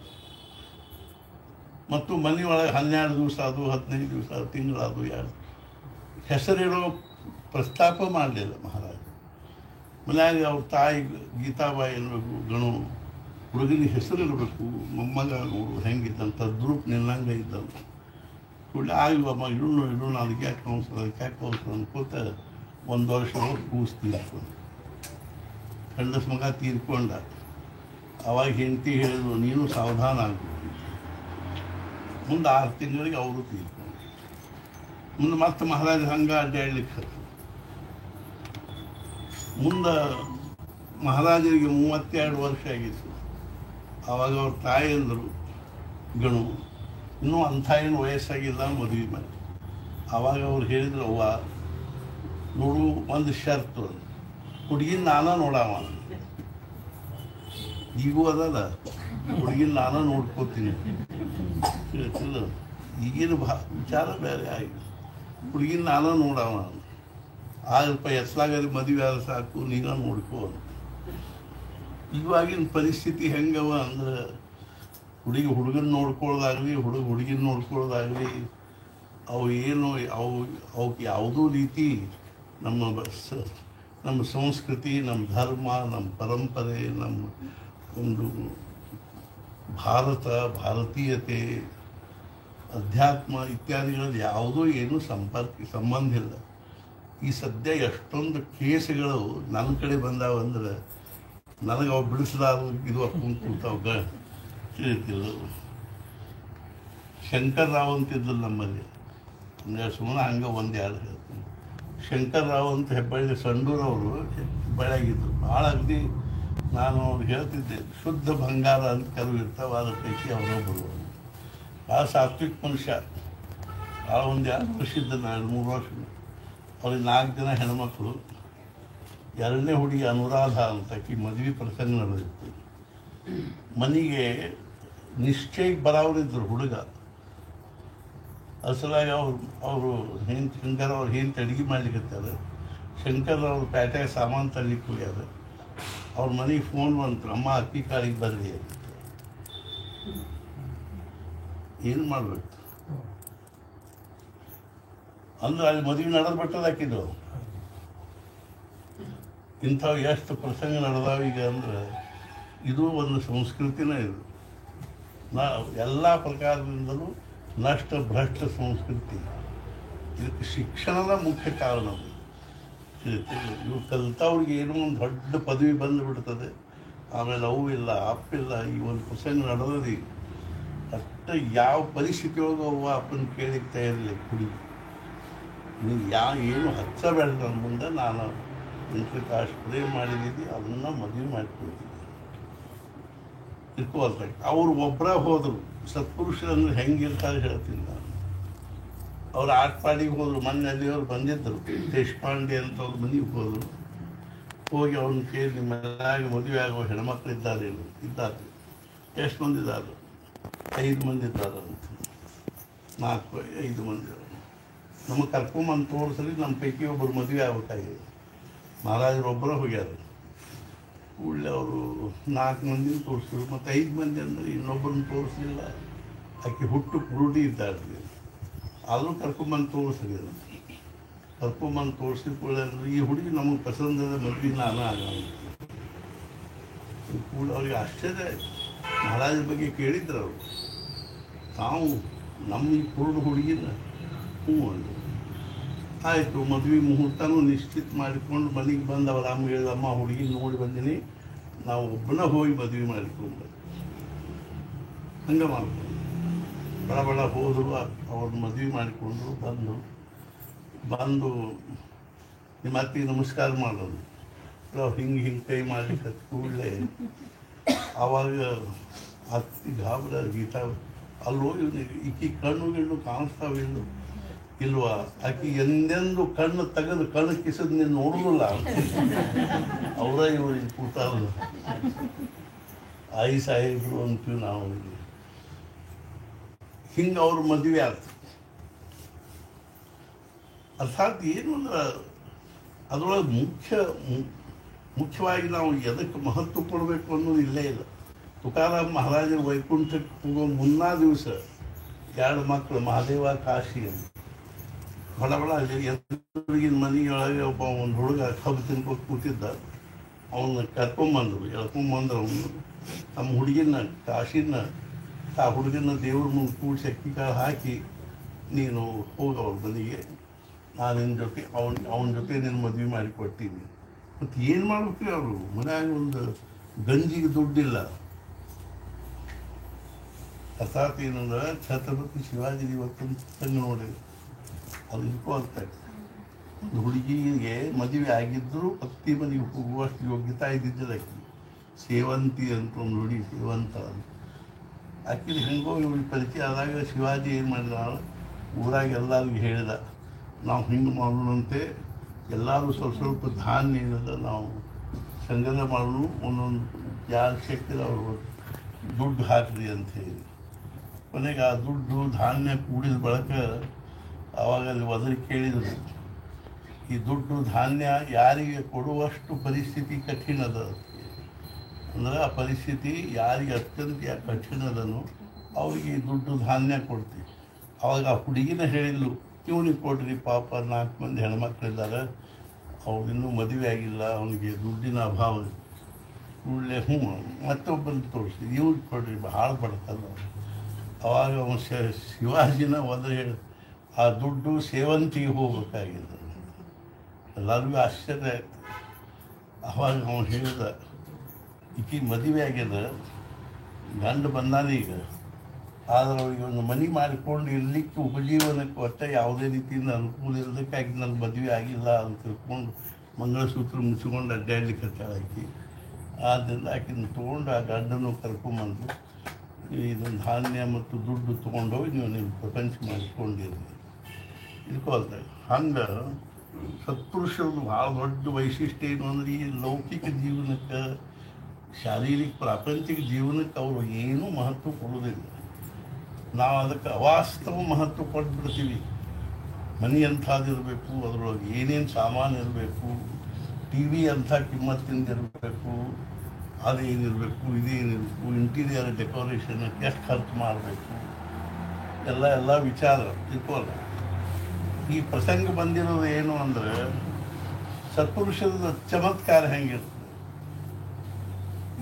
ಮತ್ತು ಮನೆಯೊಳಗೆ 12 ದಿವಸ ಅದು 15 ದಿವಸ ತಿಂಗಳದು ಯಾರು ಹೆಸರಿಡೋ ಪ್ರಸ್ತಾಪ ಮಾಡಲಿಲ್ಲ ಮಹಾರಾಜ. ಮನ್ಯಾಗ ಅವ್ರ ತಾಯಿ ಗೀತಾಬಾಯಿ ಅನ್ನಬೇಕು, ಗಣು ಹುಡುಗನಿಗೆ ಹೆಸರಿಡಬೇಕು, ಮೊಮ್ಮಗ ನೋಡು ಹೆಂಗಿದ್ದಂತ ತದ್ರೂಪ್ ನಿನ್ನಂಗೆ ಇದ್ದಂತ ಕೂಡಲೇ ಆಗಿಲ್ಲಮ್ಮ ಇಡೋಣ ಅದಕ್ಕೆ ಯಾಕೆ ಕೌನ್ಸಲ್ ಅನ್ಕೋತ 1 ವರ್ಷ ಕೂಸು ತೀರ್ಕೊಂಡು ಗಂಡಸ ಮಗ ತೀರ್ಕೊಂಡ. ಅವಾಗ ಹೆಂಡತಿ ಹೇಳಿದ್ರು ನೀನು ಸಾವಧಾನ ಆಗಬೇಕು. ಮುಂದೆ 6 ತಿಂಗಳಿಗೆ ಅವರು ತೀರ್ಕೊಂಡು ಮುಂದೆ ಮತ್ತೆ ಮಹಾರಾಜ ಹಂಗ ಅಡ್ಡಾಡ್ಲಿಕ್ಕೆ ಮುಂದೆ ಮಹಾರಾಜರಿಗೆ 32 ವರ್ಷ ಆಗಿತ್ತು. ಆವಾಗ ಅವ್ರ ತಾಯಿ ಅಂದರು ಗಣು ಇನ್ನೂ ಅಂಥ ಏನು ವಯಸ್ಸಾಗಿಲ್ಲ ಮದುವೆ ಮಾಡಿ. ಆವಾಗ ಅವ್ರು ಹೇಳಿದ್ರು ಅವ್ವ ನೋಡು ಒಂದು ಷರ್ತು ಹುಡುಗಿನ ನಾನ ನೋಡವ, ಈಗೂ ಅದಲ್ಲ ಹುಡುಗಿನ ನಾನ ನೋಡ್ಕೋತೀನಿ ಹೇಳ್ತಿಲ್ಲ. ಈಗಿನ ವಿಚಾರ ಬೇರೆ ಆಗಿದೆ. ಹುಡುಗಿನ ನಾನ ನೋಡವ ಆಗಲ್ಪ ಎಸ್ಲಾಗಲ್ಲಿ ಮದುವೆ ಆದ್ರೆ ಸಾಕು ನೀನ ನೋಡ್ಕೋ. ಇವಾಗಿನ ಪರಿಸ್ಥಿತಿ ಹೆಂಗವ ಅಂದ್ರೆ ಹುಡುಗನ ನೋಡ್ಕೊಳ್ಳೋದಾಗಲಿ ಹುಡುಗಿನ ನೋಡ್ಕೊಳ್ಳೋದಾಗಲಿ ಅವು ಏನು ಅವಕ್ಕೆ ಯಾವುದೂ ರೀತಿ ನಮ್ಮ ಸಂಸ್ಕೃತಿ, ನಮ್ಮ ಧರ್ಮ, ನಮ್ಮ ಪರಂಪರೆ, ನಮ್ಮ ಒಂದು ಭಾರತೀಯತೆ, ಅಧ್ಯಾತ್ಮ ಇತ್ಯಾದಿಗಳಲ್ಲಿ ಯಾವುದೂ ಏನೂ ಸಂಬಂಧ ಇಲ್ಲ. ಈ ಸದ್ಯ ಎಷ್ಟೊಂದು ಕೇಸುಗಳು ನನ್ನ ಕಡೆ ಬಂದಾವಂದ್ರೆ ನನಗೆ ಅವು ಬಿಡಿಸಲಾರು ಇದು ಹಾಕೊಂಡು ಕೂತಾವ ತಿಳಿತಿಲ್ಲ. ಶಂಕರ್ ರಾವ್ ಅಂತಿದ್ದರು ನಮ್ಮಲ್ಲಿ, ಅಂದರೆ ಸುಮ್ಮನೆ ಹಂಗೆ 1-2 ಹೇಳ್ತೀನಿ. ಶಂಕರ್ ರಾವ್ ಅಂತ ಹೆಬ್ಬಳ್ಳಿ ಸಂಡೂರವರು ಹೆಬ್ಬಳ್ಳಿಯಾಗಿದ್ದರು. ಭಾಳ ಅಗದಿ ನಾನು ಅವ್ರಿಗೆ ಹೇಳ್ತಿದ್ದೆ ಶುದ್ಧ ಬಂಗಾರ ಅಂತ ಕೆಲವು ಇರ್ತಾವೆ, ಅದ್ರ ಪೈಕಿ ಅವರೊಬ್ಬರು ಭಾಳ ಸಾತ್ವಿಕ ಮನುಷ್ಯ. ಭಾಳ 1-2 ವರ್ಷ ಇದ್ದ 2-3 ವರ್ಷ. ಅವ್ರಿಗೆ 4 ಜನ ಹೆಣ್ಮಕ್ಳು. 2ನೇ ಹುಡುಗಿ ಅನುರಾಧ ಅಂತ ಆಕಿ ಮದುವೆ ಪ್ರಸಂಗ ನಡೆದಿತ್ತು. ಮನೆಗೆ ನಿಶ್ಚಯಕ್ಕೆ ಬರೋರಿದ್ದರು ಹುಡುಗ. ಅಸಲಾಗಿ ಅವರು ಶಂಕರ್ ಅವ್ರು ಹೆಂತ ಅಡುಗೆ ಮಾಡ್ಲಿಕ್ಕತ್ತಾರ. ಶಂಕರ್ ಅವ್ರು ಪ್ಯಾಟ್ಯಾಗ ಸಾಮಾನು ತರಲಿಕ್ಕೆ ಹೋಗ್ಯಾರ. ಅವ್ರ ಮನೆಗೆ ಫೋನ್ ಬಂತು, ಅಮ್ಮ ಅಕ್ಕಿ ಕಾಳಿಗೆ ಬರಲಿ ಅಂತ. ಏನು ಮಾಡಬೇಕು ಅಂದ್ರೆ ಅಲ್ಲಿ ಮದುವೆ ನಡೆದು ಬಿಟ್ಟದ ಹಾಕಿದ್ದು. ಇಂಥವು ಎಷ್ಟು ಪ್ರಸಂಗ ನಡೆದಾವ ಈಗ ಅಂದ್ರೆ ಇದು ಒಂದು ಸಂಸ್ಕೃತಿನೇ. ಇದು ಎಲ್ಲ ಪ್ರಕಾರದಿಂದಲೂ ಭ್ರಷ್ಟ ಸಂಸ್ಕೃತಿ. ಇದಕ್ಕೆ ಶಿಕ್ಷಣದ ಮುಖ್ಯ ಕಾರಣ. ಇವು ಕಲ್ತವ್ರಿಗೆ ಏನೋ ಒಂದು ದೊಡ್ಡ ಪದವಿ ಬಂದುಬಿಡ್ತದೆ, ಆಮೇಲೆ ಅವು ಇಲ್ಲ ಅಪ್ಪಿಲ್ಲ. ಈ ಒಂದು ಪ್ರಸಂಗ ನಡೆದದಿ ಅಷ್ಟು ಯಾವ ಪರಿಸ್ಥಿತಿ ಒಳಗೆ ಅವ್ವ ಅಪ್ಪನ ಕೇಳಿಕ್ಕೆ ತಯಾರಿಲ್ಲ. ಕುಡಿ ನೀವು ಏನು ಹಚ್ಚಬೇಡ ನನ್ನ ಮುಂದೆ, ನಾನು ಇಂಥಕ್ಕೆ ಅಷ್ಟು ಪ್ರೇಮ್ ಮಾಡಿದ್ದೀನಿ, ಅದನ್ನು ಮದುವೆ ಮಾಡಿಕೊಡ್ತೀನಿ ಇಟ್ಕೋತ. ಅವ್ರು ಒಬ್ಬರ ಹೋದರು. ಸತ್ಪುರುಷರಂದ್ರೆ ಹೆಂಗಿರ್ತಾರೆ ಹೇಳ್ತೀನಿ ನಾನು. ಅವ್ರು ಆಟ್ಪಾಡಿಗೆ ಹೋದರು. ಮೊನ್ನೆ ಅವ್ರು ಬಂದಿದ್ದರು, ದೇಶಪಾಂಡೆ ಅಂತ ಅವ್ರ ಮನೆಗೆ ಹೋದರು. ಹೋಗಿ ಅವ್ರನ್ನ ಕೇಳಿ ನಿಮ್ಮ ಮನೆಯಾಗ ಮದುವೆ ಆಗೋ ಹೆಣ್ಮಕ್ಳು ಇದ್ದಾರೆ ಎಷ್ಟು ಮಂದಿ ಇದ್ದಾರೆ? 5 ಮಂದಿ ಇದ್ದಾರೆ ಅಂತ. 4-5 ಮಂದಿ ನಮಗೆ ಕರ್ಕೊಂಬಂದು ತೋರಿಸ್ರಿ, ನಮ್ಮ ಪೈಕಿ ಒಬ್ಬರು ಮದುವೆ ಆಗ್ಬೇಕಾಗಿದೆ. ಮಹಾರಾಜರು ಒಬ್ಬರ ಹೋಗ್ಯಾರ. ಕೂಡಲೇ ಅವರು 4 ಮಂದಿನ ತೋರಿಸಿದ್ರು. ಮತ್ತು 5 ಮಂದಿ ಅಂದರೆ ಇನ್ನೊಬ್ಬರನ್ನ ತೋರಿಸಲಿಲ್ಲ. ಆಕೆ ಹುಟ್ಟು ಕುರುಡಿ ಇದ್ದಾಳೆ. ಆದರೂ ಕರ್ಕೊಂಬಂದು ತೋರಿಸ್ರಿ. ಕರ್ಕೊಂಬಂದು ತೋರಿಸಿ ಕೂಡ ಈ ಹುಡುಗಿ ನಮಗೆ ಪಸಂದದ ಮದುವೆ ನಾನು ಆಗ ಕೂಡ ಅವ್ರಿಗೆ ಆಶ್ಚರ್ಯ ಆಯಿತು. ಮಹಾರಾಜರ ಬಗ್ಗೆ ಕೇಳಿದ್ರು ಅವರು. ತಾವು ನಮ್ಮ ಈ ಕುರುಡು ಹುಡುಗಿನ ಹ್ಞೂ ಅಂದರು. ಆಯಿತು, ಮದುವೆ ಮುಹೂರ್ತನೂ ನಿಶ್ಚಿತ ಮಾಡಿಕೊಂಡು ಮನೆಗೆ ಬಂದು ಅವ್ರ ಅಮ್ಮ ಹೇಳಿದಮ್ಮ ಹುಡುಗಿ ನೋಡಿ ಬಂದೀನಿ, ನಾವು ಒಬ್ಬನ ಹೋಗಿ ಮದುವೆ ಮಾಡಿಕೊಂಡು ಹಂಗೆ ಮಾಡ್ಕೊಂಡು ಬಡ ಹೋದರು. ಅವ್ರನ್ನ ಮದುವೆ ಮಾಡಿಕೊಂಡು ಬಂದು ನಿಮ್ಮ ಅತ್ತಿಗೆ ನಮಸ್ಕಾರ ಮಾಡೋದು. ಅವ್ರು ಹಿಂಗೆ ಕೈ ಮಾಡ್ಲಿಕ್ಕೆ ಕೂಡಲೇ ಆವಾಗ ಅತ್ತಿ ಗಾಬರ ಗೀತಾ ಅಲ್ಲಿ ಹೋಗಿ ಈಕಿ ಕಣ್ಣು ಗಿಣ್ಣು ಕಾಣಿಸ್ತಾವಿಲ್ಲ ಇಲ್ವಾ? ಆಕಿ ಎಂದೆಂದು ಕಣ್ಣು ತೆಗೆದು ಕಣ್ಣು ಕಿಸದ್ ನೀನು ನೋಡುದಿಲ್ಲ. ಅವರ ಇವರು ಕೂತಾರ ಆಯಿ ಸಾಹೇಬ್ರು ಅಂತೀವಿ ನಾವು. ಹಿಂಗೆ ಅವ್ರ ಮದುವೆ ಆಯ್ತು. ಅರ್ಥಾತ್ ಏನು ಅಂದ್ರೆ ಅದರೊಳಗೆ ಮುಖ್ಯವಾಗಿ ನಾವು ಎದಕ್ಕೆ ಮಹತ್ವ ಕೊಡಬೇಕು ಅನ್ನೋದು ಇಲ್ಲೇ ಇಲ್ಲ. ತುಕಾರಾಮ್ ಮಹಾರಾಜರು ವೈಕುಂಠಕ್ಕೆ ಹೋಗೋ ಮುನ್ನಾ ದಿವಸ 2 ಮಕ್ಕಳು ಮಹಾದೇವ ಕಾಶಿ ಅಂತ ಬಡ ಎದುರಿಗಿನ ಮನೆಯೊಳಗೆ ಒಂದು ಹುಡುಗ ಕಬ್ಬು ತಿನ್ಕೊಂಡು ಕೂತಿದ್ದ. ಅವನ್ನ ಕರ್ಕೊಂಬಂದರು, ಎಳ್ಕೊಂಬಂದ್ರು. ಅವನು ನಮ್ಮ ಹುಡುಗಿನ ಕಾಶಿನ ಆ ಹುಡುಗನ ದೇವ್ರ ಮುಂದೆ ಕೂಡಿಸಿ ಅಕ್ಕಿ ಕಾಳು ಹಾಕಿ, ನೀನು ಹೋಗವ್ರ ಮನೆಗೆ, ನಾನು ನಿನ್ನ ಜೊತೆ ಅವನ ಜೊತೆ ನಿನ್ನ ಮದುವೆ ಮಾಡಿಕೊಡ್ತೀನಿ. ಮತ್ತು ಏನು ಮಾಡ್ಬೇಕು? ಅವರು ಮನ್ಯಾಗ ಒಂದು ಗಂಜಿಗೆ ದುಡ್ಡಿಲ್ಲ. ಅರ್ಥಾತ್ ಏನಂದ್ರೆ ಛತ್ರಪತಿ ಶಿವಾಜಿ ಇವತ್ತೊಂದು ತಂಗ ನೋಡಿ ಅದು ಇಟ್ಕೊಳ್ತಾರೆ. ಒಂದು ಹುಡುಗಿಗೆ ಮದುವೆ ಆಗಿದ್ದರೂ ಪತ್ತಿ ಮನೆಗೆ ಹೋಗುವಷ್ಟು ಯೋಗ್ಯತಾ ಇದ್ದಿದ್ದಿಲ್ಲ. ಆಕಿ ಸೇವಂತಿ ಅಂತ ಒಂದು ಹುಡುಗಿ, ಸೇವಂತ ಅಂತ. ಆಕಿನ ಹೆಂಗೋ ಇವಳಿಗೆ ಪರಿಚಯ ಆದಾಗ ಶಿವಾಜಿ ಏನು ಮಾಡಿದ, ಊರಾಗ ಎಲ್ಲರಿಗೂ ಹೇಳಿದ, ನಾವು ಹಿಂಗೆ ಮಾಡೋಣಂತೆ, ಎಲ್ಲರೂ ಸ್ವಲ್ಪ ಧಾನ್ಯ ಏನದ ನಾವು ಸಂಗ್ರಹ ಮಾಡೋಣ, ಒಂದೊಂದು ಯಾರು ಶಕ್ತಿ ಅವರು ದುಡ್ಡು ಹಾಕ್ರಿ ಅಂತ ಹೇಳಿ. ಕೊನೆಗೆ ಆ ದುಡ್ಡು ಧಾನ್ಯ ಕೂಡಿದ ಬಳಕ ಆವಾಗ ಅಲ್ಲಿ ಒದರಿ ಕೇಳಿದರು, ಈ ದುಡ್ಡು ಧಾನ್ಯ ಯಾರಿಗೆ ಕೊಡುವಷ್ಟು ಪರಿಸ್ಥಿತಿ ಕಠಿಣ ಅದ. ಅಂದ್ರೆ ಆ ಪರಿಸ್ಥಿತಿ ಯಾರಿಗೆ ಅತ್ಯಂತ ಕಠಿಣ ಅದನ್ನು ಅವ್ರಿಗೆ ಈ ದುಡ್ಡು ಧಾನ್ಯ ಕೊಡ್ತೀವಿ. ಅವಾಗ ಆ ಹುಡುಗಿನ ಹೇಳಿದ್ಲು, ಇವನಿಗೆ ಕೊಡ್ರಿ, ಪಾಪ 4 ಮಂದಿ ಹೆಣ್ಮಕ್ಳಿದ್ದಾರೆ, ಅವ್ರು ಇನ್ನೂ ಮದುವೆ ಆಗಿಲ್ಲ, ಅವನಿಗೆ ದುಡ್ಡಿನ ಅಭಾವ. ಕೂಡಲೇ ಮತ್ತೊಬ್ಬನ ತೋರಿಸಿ, ಇವ್ರಿಗೆ ಕೊಡ್ರಿ, ಭಾಳ ಬಡ್ತಲ್ಲ. ಅವಾಗ ಅವನು ಶಿವಾಜಿನ ಹೇಳಿ, ಆ ದುಡ್ಡು ಸೇವಂತಿಗೆ ಹೋಗ್ಬೇಕಾಗಿದೆ. ಎಲ್ಲರಿಗೂ ಆಶ್ಚರ್ಯ ಆಯ್ತು. ಅವಾಗ ಅವನು ಹೇಳಿದ, ಈಕಿ ಮದುವೆ ಆಗ್ಯದ, ಗಂಡು ಬಂದಾನೀಗ, ಆದರೆ ಅವರಿಗೆ ಒಂದು ಮನೆ ಮಾಡಿಕೊಂಡು ಇರಲಿಕ್ಕೆ ಉಪಜೀವನಕ್ಕೆ ಒಟ್ಟ ಯಾವುದೇ ರೀತಿಯಿಂದ ಅನುಕೂಲ ಇಲ್ಲದಕ್ಕಾಗಿ ನನ್ನ ಮದುವೆ ಆಗಿಲ್ಲ ಅಂತ ತಿಳ್ಕೊಂಡು ಮಂಗಳಸೂತ್ರ ಮುಚ್ಚಿಕೊಂಡು ಅಡ್ಡಾಡ್ಲಿಕ್ಕೆ ಆಕಿ. ಆದ್ದರಿಂದ ಆಕಿನ ತೊಗೊಂಡು ಆ ಗಂಡನ್ನು ಕರ್ಕೊಂಬಂದು, ಇದನ್ನು ಧಾನ್ಯ ಮತ್ತು ದುಡ್ಡು ತೊಗೊಂಡೋಗಿ ನೀವು ನಿಮ್ಮ ಪ್ರಪಂಚ ಮಾಡಿಕೊಂಡಿರಿ ಇಟ್ಕೊಳ್ತಾರೆ. ಹಂಗೆ ಸತ್ಪುರುಷರದು ಭಾಳ ದೊಡ್ಡ ವೈಶಿಷ್ಟ್ಯ ಏನು ಅಂದ್ರೆ, ಈ ಲೌಕಿಕ ಜೀವನಕ್ಕೆ, ಶಾರೀರಿಕ ಪ್ರಾಪಂಚಿಕ ಜೀವನಕ್ಕೆ ಅವರು ಏನೂ ಮಹತ್ವ ಕೊಡೋದಿಲ್ಲ. ನಾವು ಅದಕ್ಕೆ ಅವಾಸ್ತವ ಮಹತ್ವ ಕೊಟ್ಬಿಡ್ತೀವಿ. ಮನೆ ಅಂಥದ್ದಿರಬೇಕು, ಅದರೊಳಗೆ ಏನೇನು ಸಾಮಾನು ಇರಬೇಕು, ಟಿ ವಿ ಅಂಥ ಕಿಮ್ಮತ್ತಿಂದಿರಬೇಕು, ಅದೇನಿರಬೇಕು, ಇದೇನಿರಬೇಕು, ಇಂಟೀರಿಯರ್ ಡೆಕೋರೇಷನ್ಗೆ ಎಷ್ಟು ಖರ್ಚು ಮಾಡಬೇಕು, ಎಲ್ಲ ವಿಚಾರ ತಿಳ್ಕೊಳ್ಳ. ಈ ಪ್ರಸಂಗ ಬಂದಿರೋದು ಏನು ಅಂದರೆ, ಸತ್ಪುರುಷದ ಚಮತ್ಕಾರ ಹೆಂಗಿರ್ತದೆ.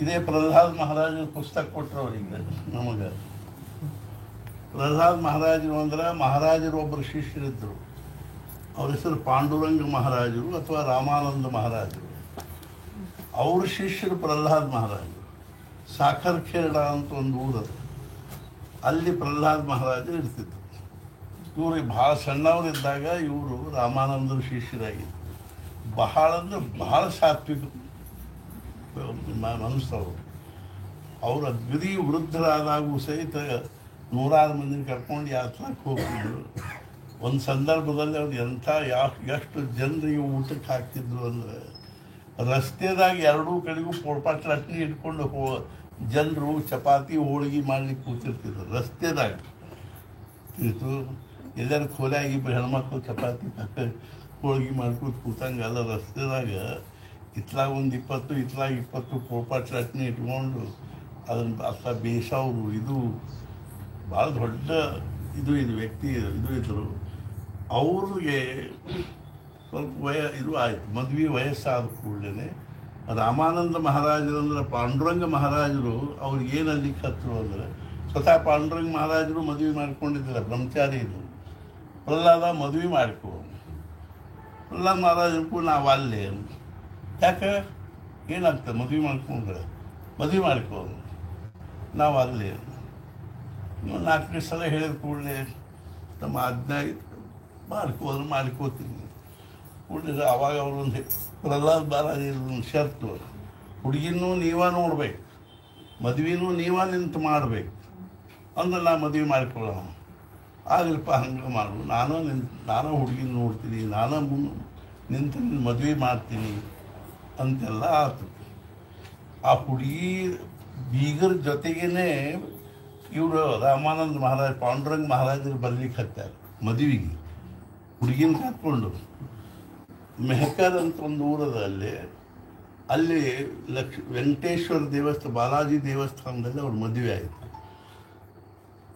ಇದೇ ಪ್ರಹ್ಲಾದ್ ಮಹಾರಾಜನ ಪುಸ್ತಕ ಕೊಟ್ಟರು ಅವರಿಗೆ ನಮಗೆ. ಪ್ರಹ್ಲಾದ್ ಮಹಾರಾಜರು ಅಂದ್ರೆ, ಮಹಾರಾಜರು ಒಬ್ಬರು ಶಿಷ್ಯರಿದ್ದರು. ಅವ್ರ ಹೆಸರು ಪಾಂಡುರಂಗ ಮಹಾರಾಜರು ಅಥವಾ ರಾಮಾನಂದ ಮಹಾರಾಜರು. ಅವ್ರ ಶಿಷ್ಯರು ಪ್ರಹ್ಲಾದ್ ಮಹಾರಾಜರು. ಸಾಖರ್ ಖೇಡ ಅಂತ ಒಂದು ಊರದು, ಅಲ್ಲಿ ಪ್ರಹ್ಲಾದ್ ಮಹಾರಾಜರು ಇರ್ತಿದ್ರು. ಇವ್ರಿಗೆ ಭಾಳ ಸಣ್ಣವರಿದ್ದಾಗ ಇವರು ರಾಮಾನಂದರ ಶಿಷ್ಯರಾಗಿದ್ದರು. ಬಹಳ ಅಂದ್ರೆ ಬಹಳ ಸಾತ್ವಿಕ ಮನಸ್ಸವರು. ಅವರು ಅಗ್ರಿ ವೃದ್ಧರಾದಾಗೂ ಸಹಿತ 100 ಮಂದಿನ ಕರ್ಕೊಂಡು ಯಾತ್ರಕ್ಕೆ ಹೋಗ್ತಿದ್ರು. ಒಂದು ಸಂದರ್ಭದಲ್ಲಿ ಅವ್ರು ಎಷ್ಟು ಜನರಿಗೆ ಊಟಕ್ಕೆ ಹಾಕ್ತಿದ್ರು ಅಂದರೆ, ರಸ್ತೆದಾಗ 2 ಕಡೆಗೂ ಪೋಳ್ಪಾಟ್ ಲಟ್ನಿ ಇಟ್ಕೊಂಡು ಜನರು ಚಪಾತಿ ಹೋಳಿಗೆ ಮಾಡ್ಲಿಕ್ಕೆ ಕೂತಿರ್ತಿದ್ರು ರಸ್ತೆದಾಗ. ತಿಳ್ತು ಎಲ್ಲರೂ ಖೋಲಾಗಿ ಹೆಣ್ಮಕ್ಳು ಚಪಾತಿ ಹೋಳಿಗೆ ಮಾಡ್ಕೊಂಡು ಕೂತಂಗೆಲ್ಲ ರಸ್ತೆದಾಗ ಇತ್ಲಾಗ ಒಂದು 20 ಇತ್ಲಾಗ 20 ಪೋಳ್ಪಾಟ್ ಲಟ್ನಿ ಇಟ್ಕೊಂಡು ಅದನ್ನು ಅರ್ಥ ಬೇಸವರು. ಇದು ಭಾಳ ದೊಡ್ಡ ಇದು ವ್ಯಕ್ತಿ ಇದ್ದರು. ಅವ್ರಿಗೆ ಸ್ವಲ್ಪ ಇದು ಆಯಿತು, ಮದುವೆ ವಯಸ್ಸಾದ ಕೂಡಲೇ ರಾಮಾನಂದ ಮಹಾರಾಜರು ಅಂದ್ರೆ ಪಾಂಡುರಂಗ ಮಹಾರಾಜರು ಅವ್ರಿಗೆ ಏನು ಅಲ್ಲಿಗೆ ಹತ್ತರು ಅಂದರೆ, ಸ್ವತಃ ಪಾಂಡುರಂಗ ಮಹಾರಾಜರು ಮದುವೆ ಮಾಡ್ಕೊಂಡಿದ್ದಿಲ್ಲ, ಬ್ರಹ್ಮಚಾರಿ ಇದ್ದರು. ಪ್ರಹ್ಲಾದ ಮದುವೆ ಮಾಡ್ಕೊ. ಪ್ರಹ್ಲಾದ ಮಹಾರಾಜರು ನಾವು ಅಲ್ಲೇ, ಯಾಕೆ ಏನಾಗ್ತದೆ ಮದುವೆ ಮಾಡ್ಕೊಂಡ್ರೆ, ಮದುವೆ ಮಾಡ್ಕೋ ನಾವು ಅಲ್ಲೇ. ನೀವು 4 ಸಲ ಹೇಳಿದ ಕೂಡಲೇ ನಮ್ಮ ಆಜ್ಞೆ ಮಾಡ್ಕೋತೀನಿ ಕೂಡಲೇ. ಅವಾಗ ಅವರೊಂದು ಪ್ರಹ್ಲಾದ್ ಮಹಾರಾಜರೊಂದು ಷರ್ತು, ಹುಡುಗಿನೂ ನೀವೇ ನೋಡ್ಬೇಕು, ಮದುವೆನೂ ನೀವೇ ನಿಂತು ಮಾಡಬೇಕು ಅಂದ್ರೆ ನಾ ಮದುವೆ ಮಾಡ್ಕೊಳ್ಳೋಣ. ಆಗಲಿಪ್ಪ ಹಂಗೆ ಮಾಡು, ನಾನು ಹುಡುಗಿನ ನೋಡ್ತೀನಿ, ನಾನು ನಿಂತು ಮದುವೆ ಮಾಡ್ತೀನಿ ಅಂತೆಲ್ಲ ಆಯ್ತು. ಆ ಹುಡುಗಿ ಬೀಗರ ಜೊತೆಗೇ ಇವರು ರಾಮಾನಂದ ಮಹಾರಾಜ್ ಪಾಂಡುರಂಗ ಮಹಾರಾಜರು ಬರ್ಲಿಕ್ಕೆ ಹತ್ತಾರೆ ಮದುವೆಗೆ. ಹುಡುಗಿನ ಕರ್ಕೊಂಡು ಮೆಹಕರ್ ಅಂತ ಒಂದು ಊರದ ಅಲ್ಲಿ ವೆಂಕಟೇಶ್ವರ ದೇವಸ್ಥಾನ, ಬಾಲಾಜಿ ದೇವಸ್ಥಾನದಲ್ಲಿ ಅವ್ರ ಮದುವೆ ಆಯಿತು.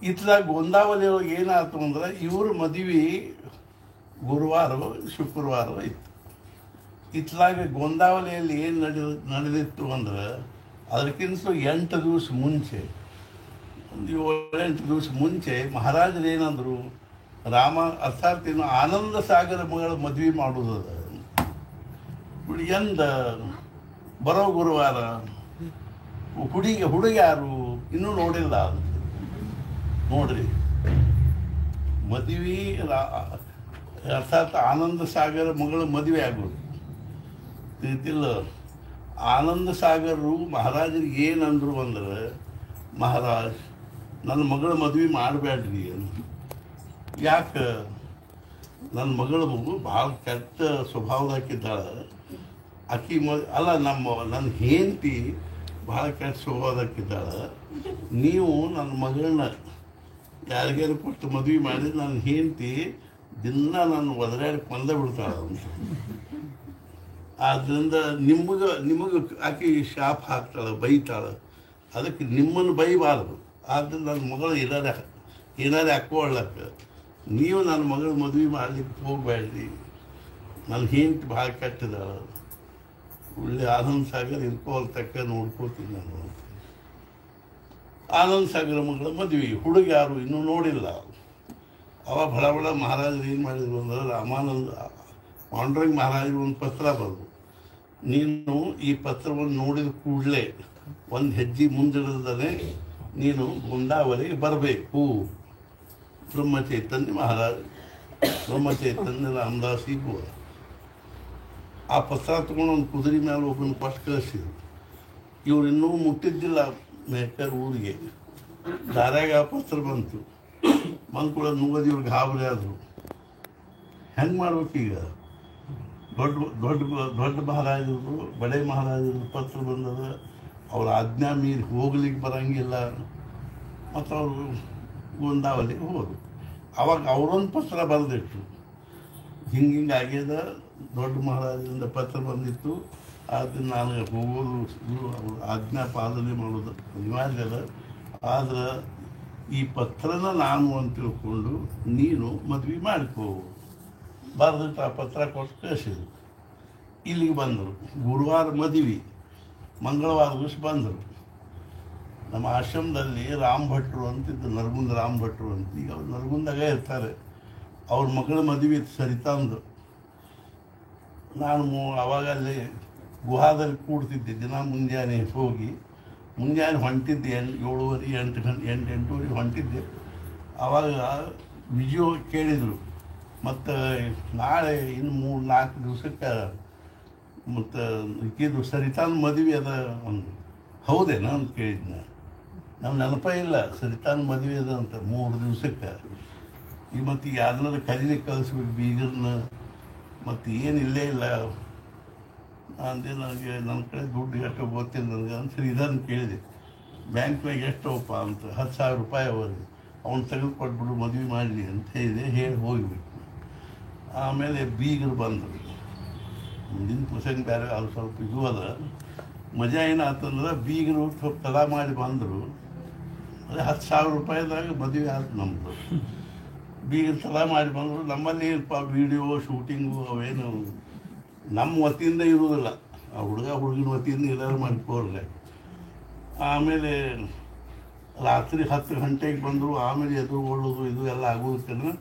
ಇತ್ಲಾಗ ಗೋಂದಾವಲಿ ಒಳಗೆ ಏನಾಯ್ತು ಅಂದ್ರೆ ಇವ್ರ ಮದುವೆ ಗುರುವಾರ ಶುಕ್ರವಾರ ಇತ್ತು. ಇತ್ಲಾಗ ಗೋಂದಾವಲಿಯಲ್ಲಿ ಏನು ನಡೆದಿತ್ತು ಅಂದ್ರೆ ಅದಕ್ಕಿಂತ 8 ದಿವಸ ಮುಂಚೆ, ಒಂದು 7-8 ದಿವಸ ಮುಂಚೆ ಮಹಾರಾಜರು ಏನಂದರು, ರಾಮ ಅರ್ಥಾತ್ ಏನು ಆನಂದ ಸಾಗರ ಮಗಳ ಮದುವೆ ಮಾಡೋದದ ಎಂದ ಬರೋ ಗುರುವಾರ, ಹುಡುಗ ಯಾರು ಇನ್ನೂ ನೋಡಿಲ್ಲ ಅಂತ. ನೋಡ್ರಿ, ಮದುವೆ ಅರ್ಥಾತ್ ಆನಂದ ಸಾಗರ ಮಗಳ ಮದುವೆ ಆಗೋದು ತಿಳಿತಿಲ್ಲ. ಆನಂದ ಸಾಗರರು ಮಹಾರಾಜರಿಗೆ ಏನಂದ್ರು ಅಂದ್ರೆ, ಮಹಾರಾಜ್ ನನ್ನ ಮಗಳ ಮದುವೆ ಮಾಡಬೇಡ್ರಿ ಅಂತ. ಯಾಕೆ? ನನ್ನ ಮಗಳ ಮಗು ಭಾಳ ಕೆಟ್ಟ ಸ್ವಭಾವದಾಕಿದ್ದಾಳೆ. ಆಕಿ ಅಲ್ಲ, ನನ್ನ ಹೆಂಡತಿ ಭಾಳ ಕೆಟ್ಟ ಸ್ವಭಾವದಾಕಿದ್ದಾಳೆ. ನೀವು ನನ್ನ ಮಗಳನ್ನ ಯಾರಿಗಾರು ಕೊಟ್ಟು ಮದುವೆ ಮಾಡಿ ನನ್ನ ಹೆಂಡತಿ ದಿನ ನಾನು ಒದರಾಡಿ ಕೊಂದ ಬಿಡ್ತಾಳೆ ಅಂತ. ಆದ್ದರಿಂದ ನಿಮಗೆ ಆಕೆ ಶಾಪ್ ಹಾಕ್ತಾಳೆ, ಬೈತಾಳೆ. ಅದಕ್ಕೆ ನಿಮ್ಮನ್ನು ಬೈಬಾರ್ದು. ಆದ್ದರಿಂದ ನನ್ನ ಮಗಳು ಏನಾರು ಹಾಕ್ಕೊಳ್ಳಕ್ಕೆ ನೀವು ನನ್ನ ಮಗಳ ಮದುವೆ ಮಾಡಲಿಕ್ಕೆ ಹೋಗಬೇಡ್ರಿ. ನನ್ನ ಹೆಂಡತಿ ಭಾಳ ಕೆಟ್ಟಿದ್ದಾಳೆ, ಒಳ್ಳೆ ಆನಂದ ಸಾಗರ್ ಇರ್ಕೋಲ್ತಕ್ಕ ನೋಡ್ಕೋತೀನಿ ನಾನು. ಆನಂದ ಸಾಗರ ಮಗಳ ಮದುವೆ, ಹುಡುಗ ಯಾರು ಇನ್ನೂ ನೋಡಿಲ್ಲ. ಅವ ಬಡ ಮಹಾರಾಜರು ಏನು ಮಾಡಿದ್ರು ಅಂದ್ರೆ, ರಾಮಾನಂದ ಪಾಂಡುರಂಗ ಮಹಾರಾಜರು ಒಂದು ಪತ್ರ ಬರೆದು, ನೀನು ಈ ಪತ್ರವನ್ನು ನೋಡಿದ ಕೂಡಲೇ ಒಂದು ಹೆಜ್ಜೆ ಮುಂದಿಡದೇ ನೀನು ಗೋಂದಾವಲಿಗೆ ಬರಬೇಕು. ಬ್ರಹ್ಮಚೈತನ್ಯ ಮಹಾರಾಜ, ಬ್ರಹ್ಮಚೈತನ್ಯ ರಾಮದಾಸಿಗೂ ಆ ಪತ್ರ ತೊಗೊಂಡು ಒಂದು ಕುದುರೆ ಮೇಲೆ ಒಬ್ಬನ ಕೊಟ್ಟು ಕಳಿಸಿದ್ರು. ಇವ್ರು ಇನ್ನೂ ಮುಟ್ಟಿದ್ದಿಲ್ಲ ಮೇಕರ್ ಊರಿಗೆ. ದಾರ್ಯಾಗ ಆ ಪತ್ರ ಬಂತು. ಕೂಡ ನುಗ್ಗದು ಇವ್ರಿಗೆ ಗಾಬರಿ ಆದರು. ಹೆಂಗೆ ಮಾಡ್ಬೇಕೀಗ? ದೊಡ್ಡ ಮಹಾರಾಜರು, ಬಡೆ ಮಹಾರಾಜರು ಪತ್ರ ಬಂದದ, ಅವ್ರ ಆಜ್ಞಾ ಮೀರಿ ಹೋಗ್ಲಿಕ್ಕೆ ಬರಂಗಿಲ್ಲ. ಮತ್ತು ಅವರು ಗೋಂದಾವಲಿಗೆ ಹೋದರು. ಅವಾಗ ಅವರೊಂದು ಪತ್ರ ಬರೆದಿಟ್ಟು, ಹಿಂಗೆ ಆಗ್ಯದ, ದೊಡ್ಡ ಮಹಾರಾಜರಿಂದ ಪತ್ರ ಬಂದಿತ್ತು, ಅದನ್ನು ನಾನು ಹೋಗೋದು ಅವ್ರ ಆಜ್ಞಾ ಪಾಲನೆ ಮಾಡೋದು ಅನಿವಾರ್ಯ ಅದ. ಆದ್ರೆ ಈ ಪತ್ರನ ನಾನು ಅಂತ ತಿಳ್ಕೊಂಡು ನೀನು ಮದುವೆ ಮಾಡ್ಕೋ ಬರೆದಿಟ್ಟು ಆ ಪತ್ರ ಕೊಟ್ಟು ಕಳಿಸಿದ್ರು. ಇಲ್ಲಿಗೆ ಬಂದರು. ಗುರುವಾರ ಮದುವೆ, ಮಂಗಳವಾರ ದಿವಸ ಬಂದರು. ನಮ್ಮ ಆಶ್ರಮದಲ್ಲಿ ರಾಮ್ ಭಟ್ರು ಅಂತಿದ್ದು, ನರಗುಂದ ರಾಮ್ ಭಟ್ರು ಅಂತ. ಈಗ ಅವ್ರು ನರಗುಂದಾಗ ಇರ್ತಾರೆ. ಅವ್ರ ಮಗಳ ಮದುವೆ ಇತ್ತು ಸರಿತಾಂದು. ನಾನು ಅವಾಗ ಅಲ್ಲಿ ಗುಹಾದಲ್ಲಿ ಕೂಡ್ತಿದ್ದೆ ದಿನ. ಮುಂಜಾನೆ ಹೋಗಿ ಮುಂಜಾನೆ ಹೊಂಟಿದ್ದೆ, 7:30 8 ಹೊಂಟಿದ್ದೆ. ಆವಾಗ ವಿಡಿಯೋ ಕೇಳಿದರು, ಮತ್ತು ನಾಳೆ ಇನ್ನು 3-4 ದಿವಸಕ್ಕೆ ಮತ್ತು ಇದು ಸರಿತಾನ್ ಮದುವೆ ಅದ ಒಂದು. ಹೌದೇನೋ ಅಂತ ಕೇಳಿದ್ನ. ನಮ್ಮ ನೆನಪೇ ಇಲ್ಲ ಸರಿತಾನ್ ಮದುವೆ ಅದ ಅಂತ 3 ದಿವಸಕ್ಕೆ. ಈಗ ಮತ್ತು ಯಾರನ್ನಾರು ಕರೀಲಿಕ್ಕೆ ಕಳಿಸ್ಬೇಕು ಬೀಗರನ್ನ, ಮತ್ತು ಏನಿಲ್ಲೇ ಇಲ್ಲ ಅಂದೆ. ನನಗೆ ನನ್ನ ಕಡೆ ದುಡ್ಡು ಎಷ್ಟು ಗೊತ್ತಿಲ್ಲ ನನಗೆ ಅಂತ ಇದನ್ನು ಕೇಳಿದೆ. ಬ್ಯಾಂಕ್ನಾಗ ಎಷ್ಟವಪ್ಪ ಅಂತ. 10,000 ರೂಪಾಯಿ ಅವರಿಗೆ. ಅವ್ನು ತೆಗೆದುಕೊಟ್ಬಿಡು ಮದುವೆ ಮಾಡಲಿ ಅಂತ ಹೇಳಿದೆ. ಹೇಳಿ ಹೋಗಿಬಿಟ್ಟು ಆಮೇಲೆ ಬೀಗರು ಬಂದರು. ಮುಂದಿನ ಪ್ರಸಂಗ ಬೇರೆ, ಅದು ಸ್ವಲ್ಪ ಇದು ಅದ. ಮಜಾ ಏನಾಯ್ತಂದ್ರೆ ಬೀಗರು ಸ್ವಲ್ಪ ತಡ ಮಾಡಿ ಬಂದರು. ಅದೇ 10,000 ರೂಪಾಯಿದಾಗ ಮದುವೆ ಆಯ್ತು ನಮ್ಮದು. ಬೀಗರು ತಡ ಮಾಡಿ ಬಂದರು. ನಮ್ಮಲ್ಲಿ ಏನಪ್ಪ ವಿಡಿಯೋ ಶೂಟಿಂಗು ಅವೇನು ನಮ್ಮ ವತಿಯಿಂದ ಇರೋದಿಲ್ಲ. ಆ ಹುಡುಗಿನ ವತಿಯಿಂದ ಎಲ್ಲರೂ ಮಾಡಿಕೋರ್ರೆ. ಆಮೇಲೆ ರಾತ್ರಿ 10 ಗಂಟೆಗೆ ಬಂದರು. ಆಮೇಲೆ ಎದುರುಗೊಳ್ಳೋದು ಇದು ಎಲ್ಲ ಆಗೋದಕ್ಕೆ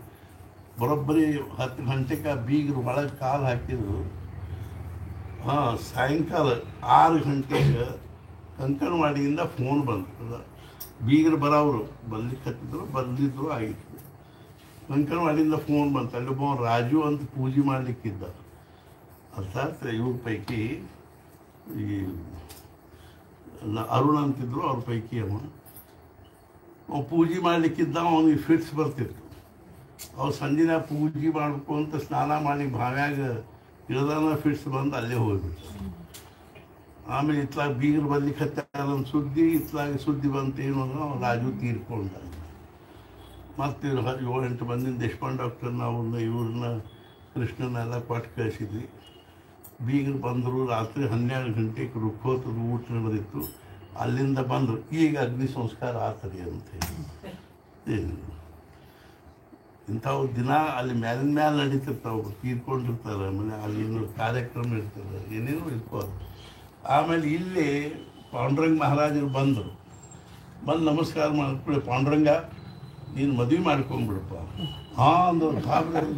ಬರೋಬ್ಬರಿ 10 ಗಂಟೆಗೆ ಆ ಬೀಗರು ಒಳಗೆ ಕಾಲು ಹಾಕಿದ್ರು. ಸಾಯಂಕಾಲ 6 ಗಂಟೆಗೆ ಅಂಕನವಾಡಿಯಿಂದ ಫೋನ್ ಬಂತು. ಬೀಗರು ಬರೋರು ಬಂದಿದ್ರು ಆಗಿತ್ತು. ಅಂಕನವಾಡಿಯಿಂದ ಫೋನ್ ಬಂತು. ಅಲ್ಲೊಬ್ಬ ರಾಜು ಅಂತ ಪೂಜೆ ಮಾಡಲಿಕ್ಕಿದ್ದ. ಅರ್ಥಾತ್ ಇವ್ರ ಪೈಕಿ ಈ ಅರುಣ್ ಅಂತಿದ್ರು, ಅವ್ರ ಪೈಕಿ ಅವ ಪೂಜೆ ಮಾಡಲಿಕ್ಕಿದ್ದ. ಅವನಿಗೆ ಫಿಟ್ಸ್ ಬರ್ತಿತ್ತು. ಅವ್ರು ಸಂಜೆನ ಪೂಜೆ ಮಾಡಬೇಕು ಅಂತ ಸ್ನಾನ ಮಾಡಿ ಬಾವ್ಯಾಗ ಇಳ್ದಾನ ಫಿಟ್ಸ್ ಬಂದು ಅಲ್ಲೇ ಹೋಗ್ಬಿಟ್ಟು. ಆಮೇಲೆ ಇತ್ಲಾಗ ಬೀಗರು ಬರ್ಲಿಕ್ಕೆ ಹತ್ತಾರ ಇತ್ಲಾಗ ಸುದ್ದಿ ಬಂತು ಏನು ಅಂದ್ರೆ ರಾಜು ತೀರ್ಕೊಂಡ. ಮತ್ತು 7-8 ಮಂದಿನ ದೇಶಪಾಂಡೆ ಡಾಕ್ಟರ್ನ ಅವ್ರನ್ನ ಇವ್ರನ್ನ ಕೃಷ್ಣನೆಲ್ಲ ಕೊಟ್ಟು ಕಳಿಸಿದ್ವಿ. ಬೀಗರು ಬಂದರು. ರಾತ್ರಿ 12 ಗಂಟೆಗೆ ರುಖೋತದ ಊಟ ನಡೆದಿತ್ತು. ಅಲ್ಲಿಂದ ಬಂದರು. ಈಗ ಅಗ್ನಿ ಸಂಸ್ಕಾರ ಆಗ್ತದೆ ಅಂತ ಹೇಳಿ ಇಂಥವು ದಿನ ಅಲ್ಲಿ ಮ್ಯಾಲಿನ ಮ್ಯಾಲೆ ನಡೀತಿರ್ತಾವೆ. ತೀರ್ಕೊಂಡಿರ್ತಾರೆ. ಆಮೇಲೆ ಅಲ್ಲಿ ಕಾರ್ಯಕ್ರಮ ಇರ್ತದೆ, ಏನೇನೋ ಇರ್ಬೋದು. ಆಮೇಲೆ ಇಲ್ಲಿ ಪಾಂಡುರಂಗ ಮಹಾರಾಜರು ಬಂದರು. ಬಂದು ನಮಸ್ಕಾರ ಮಾಡ್ಕೊಳ್ಳಿ, ಪಾಂಡುರಂಗ ನೀನು ಮದುವೆ ಮಾಡ್ಕೊಂಡ್ಬಿಡಪ್ಪ. ಹಾಂ ಅಂದವ್ರು ಗಾಬರಿ.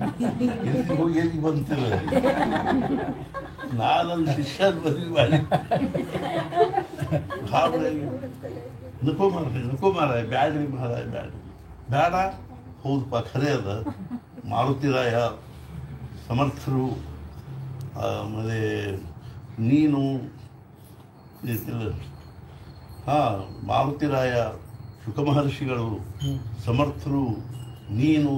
ಎಲ್ಲಿ ಹೋಗಿ ಎಲ್ಲಿ ಬಂತಿಲ್ಲ, ನಾನೊಂದು ಶಿಷ್ಯರ ಮದುವೆ ಮಾಡಿ ಗಾಬರಿ. ನಕೋ ಮಾರಾಯ ಬ್ಯಾಡ್ರಿ ಮಹಾರಾಜ, ಬೇಡ. ಹೌದಪ್ಪ, ಖರೆ ಅದ. ಮಾರುತಿರಾಯ ಸಮರ್ಥರು, ಆಮೇಲೆ ನೀನು ಹಾಂ, ಮಾರುತಿರಾಯ ಶುಕಮಹರ್ಷಿಗಳು ಸಮರ್ಥರು, ನೀನು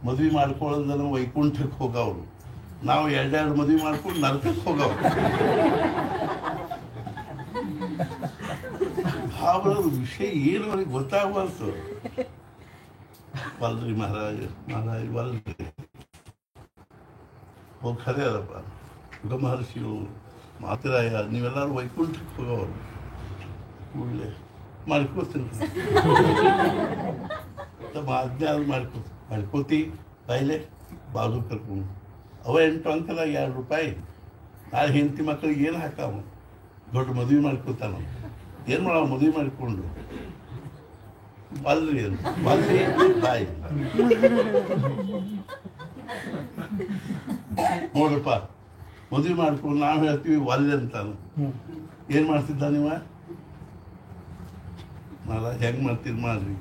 ಮದುವೆ ಮಾಡ್ಕೊಳ್ಳೋದನ್ನು ವೈಕುಂಠಕ್ಕೆ ಹೋಗವ್ರು. ನಾವು 2 ಮದುವೆ ಮಾಡ್ಕೊಂಡು ನರಕಕ್ಕೆ ಹೋಗವ್ರು. ಅವರ ವಿಷಯ ಏನು ಅವ್ರಿಗೆ ಗೊತ್ತಾಗಬಾರ್ದು. ವಲ್ರಿ ಮಹಾರಾಜ ವಲ್ರಿ. ಹೋಗಿ ಖರೆ ಅದಪ್ಪ, ಶುಕಮಹರ್ಷಿಗಳು ಮಾತಿರಾಯ ನೀವೆಲ್ಲರೂ ವೈಕುಂಠಕ್ಕೆ ಹೋಗೋರು. ಕೂಡಲೇ ಮಾಡ್ಕೋತೀನಿ ಆಜ್ಞೆ ಮಾಡ್ಕೋತಿ ಬಾಯಿಲೆ ಬಾಜು ಕರ್ಕೊಂಡು. ಅವ 8 ಅಂಕಲ 2 ರೂಪಾಯಿ. ನಾಳೆ ಹೆಂಡತಿ ಮಕ್ಕಳಿಗೆ ಏನು ಹಾಕಾವ? ದೊಡ್ಡ ಮದುವೆ ಮಾಡ್ಕೋತಾನ. ಏನು ಮಾಡವ? ಮದುವೆ ಮಾಡಿಕೊಂಡು ಬಲ್ರಿ ಅಂತ ಬಲ್ರಿ ಬಾಯಿ. ನೋಡ್ರಪ್ಪ, ಮದುವೆ ಮಾಡ್ಕೊಂಡು ನಾವು ಹೇಳ್ತೀವಿ ಒಲ್ಲೆ ಅಂತಾನು. ಏನು ಮಾಡ್ತಿದ್ದ ನೀವ? ಮಹಾರಾಜ್ ಹೆಂಗೆ ಮಾಡ್ತೀರಿ ಮಾಡ್ರಿ.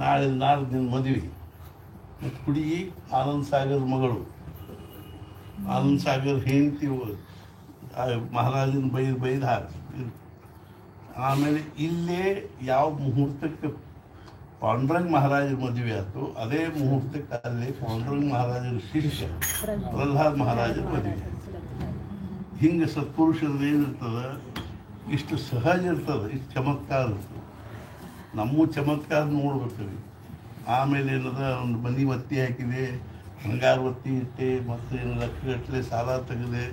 ನಾಳೆ ದಿನ ಮದುವೆ. ಮತ್ತು ಹುಡುಗಿ ಆನಂದ್ ಸಾಗರ್ ಮಗಳು. ಆನಂದ್ ಸಾಗರ್ ಹೆಂಡತಿ ಮಹಾರಾಜನ ಬೈದು ಹಾಕಿ. ಆಮೇಲೆ ಇಲ್ಲೇ ಯಾವ ಮುಹೂರ್ತಕ್ಕೆ ಪಾಂಡುರಂಗ ಮಹಾರಾಜರ ಮದುವೆ ಆಯ್ತು, ಅದೇ ಮುಹೂರ್ತಕ್ಕೆ ಅಲ್ಲೇ ಪಾಂಡುರಂಗ ಮಹಾರಾಜರ ಶಿಷ್ಯ ಪ್ರಹ್ಲಾದ್ ಮಹಾರಾಜರ ಮದುವೆ ಆಯ್ತು. ಹಿಂಗೆ ಸತ್ಪುರುಷರದ್ದು ಏನಿರ್ತದೆ, ಇಷ್ಟು ಸಹಜ ಇರ್ತದೆ, ಇಷ್ಟು ಚಮತ್ಕಾರ ಇರ್ತದೆ. ನಮ್ಮ ಚಮತ್ಕಾರ ನೋಡ್ಬೇಕ್ರಿ. ಆಮೇಲೆ ಏನದ, ಒಂದು ಮನೆ ಒತ್ತಿ ಹಾಕಿದೆ, ಬಂಗಾರ ಒತ್ತಿ ಇಟ್ಟೆ, ಮತ್ತು ಏನು ಲಕ್ಷಗಟ್ಟಲೆ ಸಾಲ ತೆಗೆದೆ,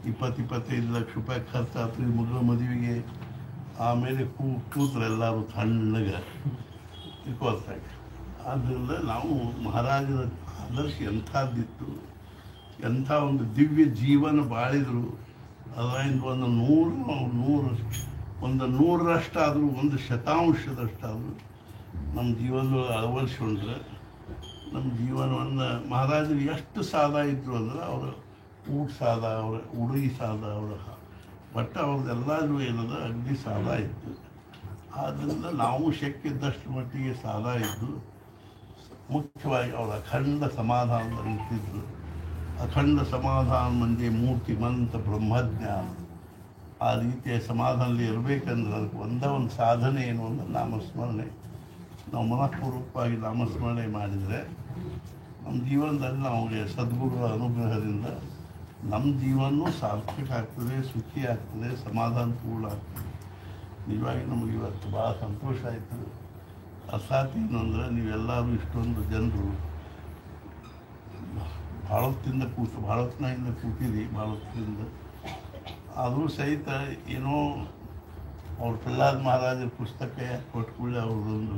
20-25 ಲಕ್ಷ ರೂಪಾಯಿ ಖರ್ಚಾಯ್ತು ಈ ಮಗಳ ಮದುವೆಗೆ. ಆಮೇಲೆ ಕೂತ್ರೆ ಎಲ್ಲರೂ ತಣ್ಣಗೆ ಇಟ್ಕೊಳ್ತಾರೆ. ಆದ್ದರಿಂದ ನಾವು ಮಹಾರಾಜರ ಆದರ್ಶ ಎಂಥದ್ದಿತ್ತು, ಎಂಥ ಒಂದು ದಿವ್ಯ ಜೀವನ ಬಾಳಿದರು. ಅದರಿಂದ ಒಂದು 100ರಷ್ಟಾದರೂ, 1% ನಮ್ಮ ಜೀವನದೊಳಗೆ ಅಳವಡಿಸ್ಕೊಂಡ್ರೆ ನಮ್ಮ ಜೀವನವನ್ನು ಮಹಾರಾಜರು ಎಷ್ಟು ಸಾದ ಇದ್ದರು ಅಂದ್ರೆ, ಅವರ ಊಟ ಸಾದ, ಅವರ ಉಡುಗೆ ಸಾದ, ಅವರ ಒಟ್ಟು ಅವ್ರದ್ದೆಲ್ಲರೂ ಏನದ ಅಗ್ದಿ ಸಾದ ಇತ್ತು. ಆದ್ದರಿಂದ ನಾವು ಶಕ್ಯ ಇದ್ದಷ್ಟು ಮಟ್ಟಿಗೆ ಸಾದ ಇದ್ದು, ಮುಖ್ಯವಾಗಿ ಅವರ ಅಖಂಡ ಸಮಾಧಾನದಲ್ಲಿ ನಿಂತಿದ್ರು. ಅಖಂಡ ಸಮಾಧಾನ ಮಂದಿ ಮೂರ್ತಿಮಂತ ಬ್ರಹ್ಮಜ್ಞಾನ. ಆ ರೀತಿಯ ಸಮಾಧಾನದಲ್ಲಿ ಇರಬೇಕಂದ್ರೆ ಅದಕ್ಕೆ ಒಂದು ಸಾಧನೆ ಏನು ಅಂದ್ರೆ ನಾಮಸ್ಮರಣೆ. ನಾವು ಮನಃಪೂರ್ವಕವಾಗಿ ನಾಮಸ್ಮರಣೆ ಮಾಡಿದರೆ ನಮ್ಮ ಜೀವನದಲ್ಲಿ ನಮಗೆ ಸದ್ಗುರುಗಳ ಅನುಗ್ರಹದಿಂದ ನಮ್ಮ ಜೀವನವೂ ಸಾರ್ಥಕ ಆಗ್ತದೆ, ಸುಖಿ ಆಗ್ತದೆ, ಸಮಾಧಾನಪೂರ್ಣ ಆಗ್ತದೆ. ನಿಜವಾಗಿ ನಮಗೆ ಇವತ್ತು ಭಾಳ ಸಂತೋಷ ಆಯಿತು. ಅರ್ಥಾತ್ ಏನು ಅಂದರೆ, ನೀವೆಲ್ಲರೂ ಇಷ್ಟೊಂದು ಜನರು ಭಾಳ ಹೊತ್ತಿನಿಂದ ಕೂತಿದ್ದಿ. ಆದರೂ ಸಹಿತ ಏನೋ ಅವ್ರು ಪ್ರಹ್ಲಾದ್ ಮಹಾರಾಜರ ಪುಸ್ತಕ ಕೊಟ್ಕೊಳ್ಳಿ ಅವ್ರದ್ದೊಂದು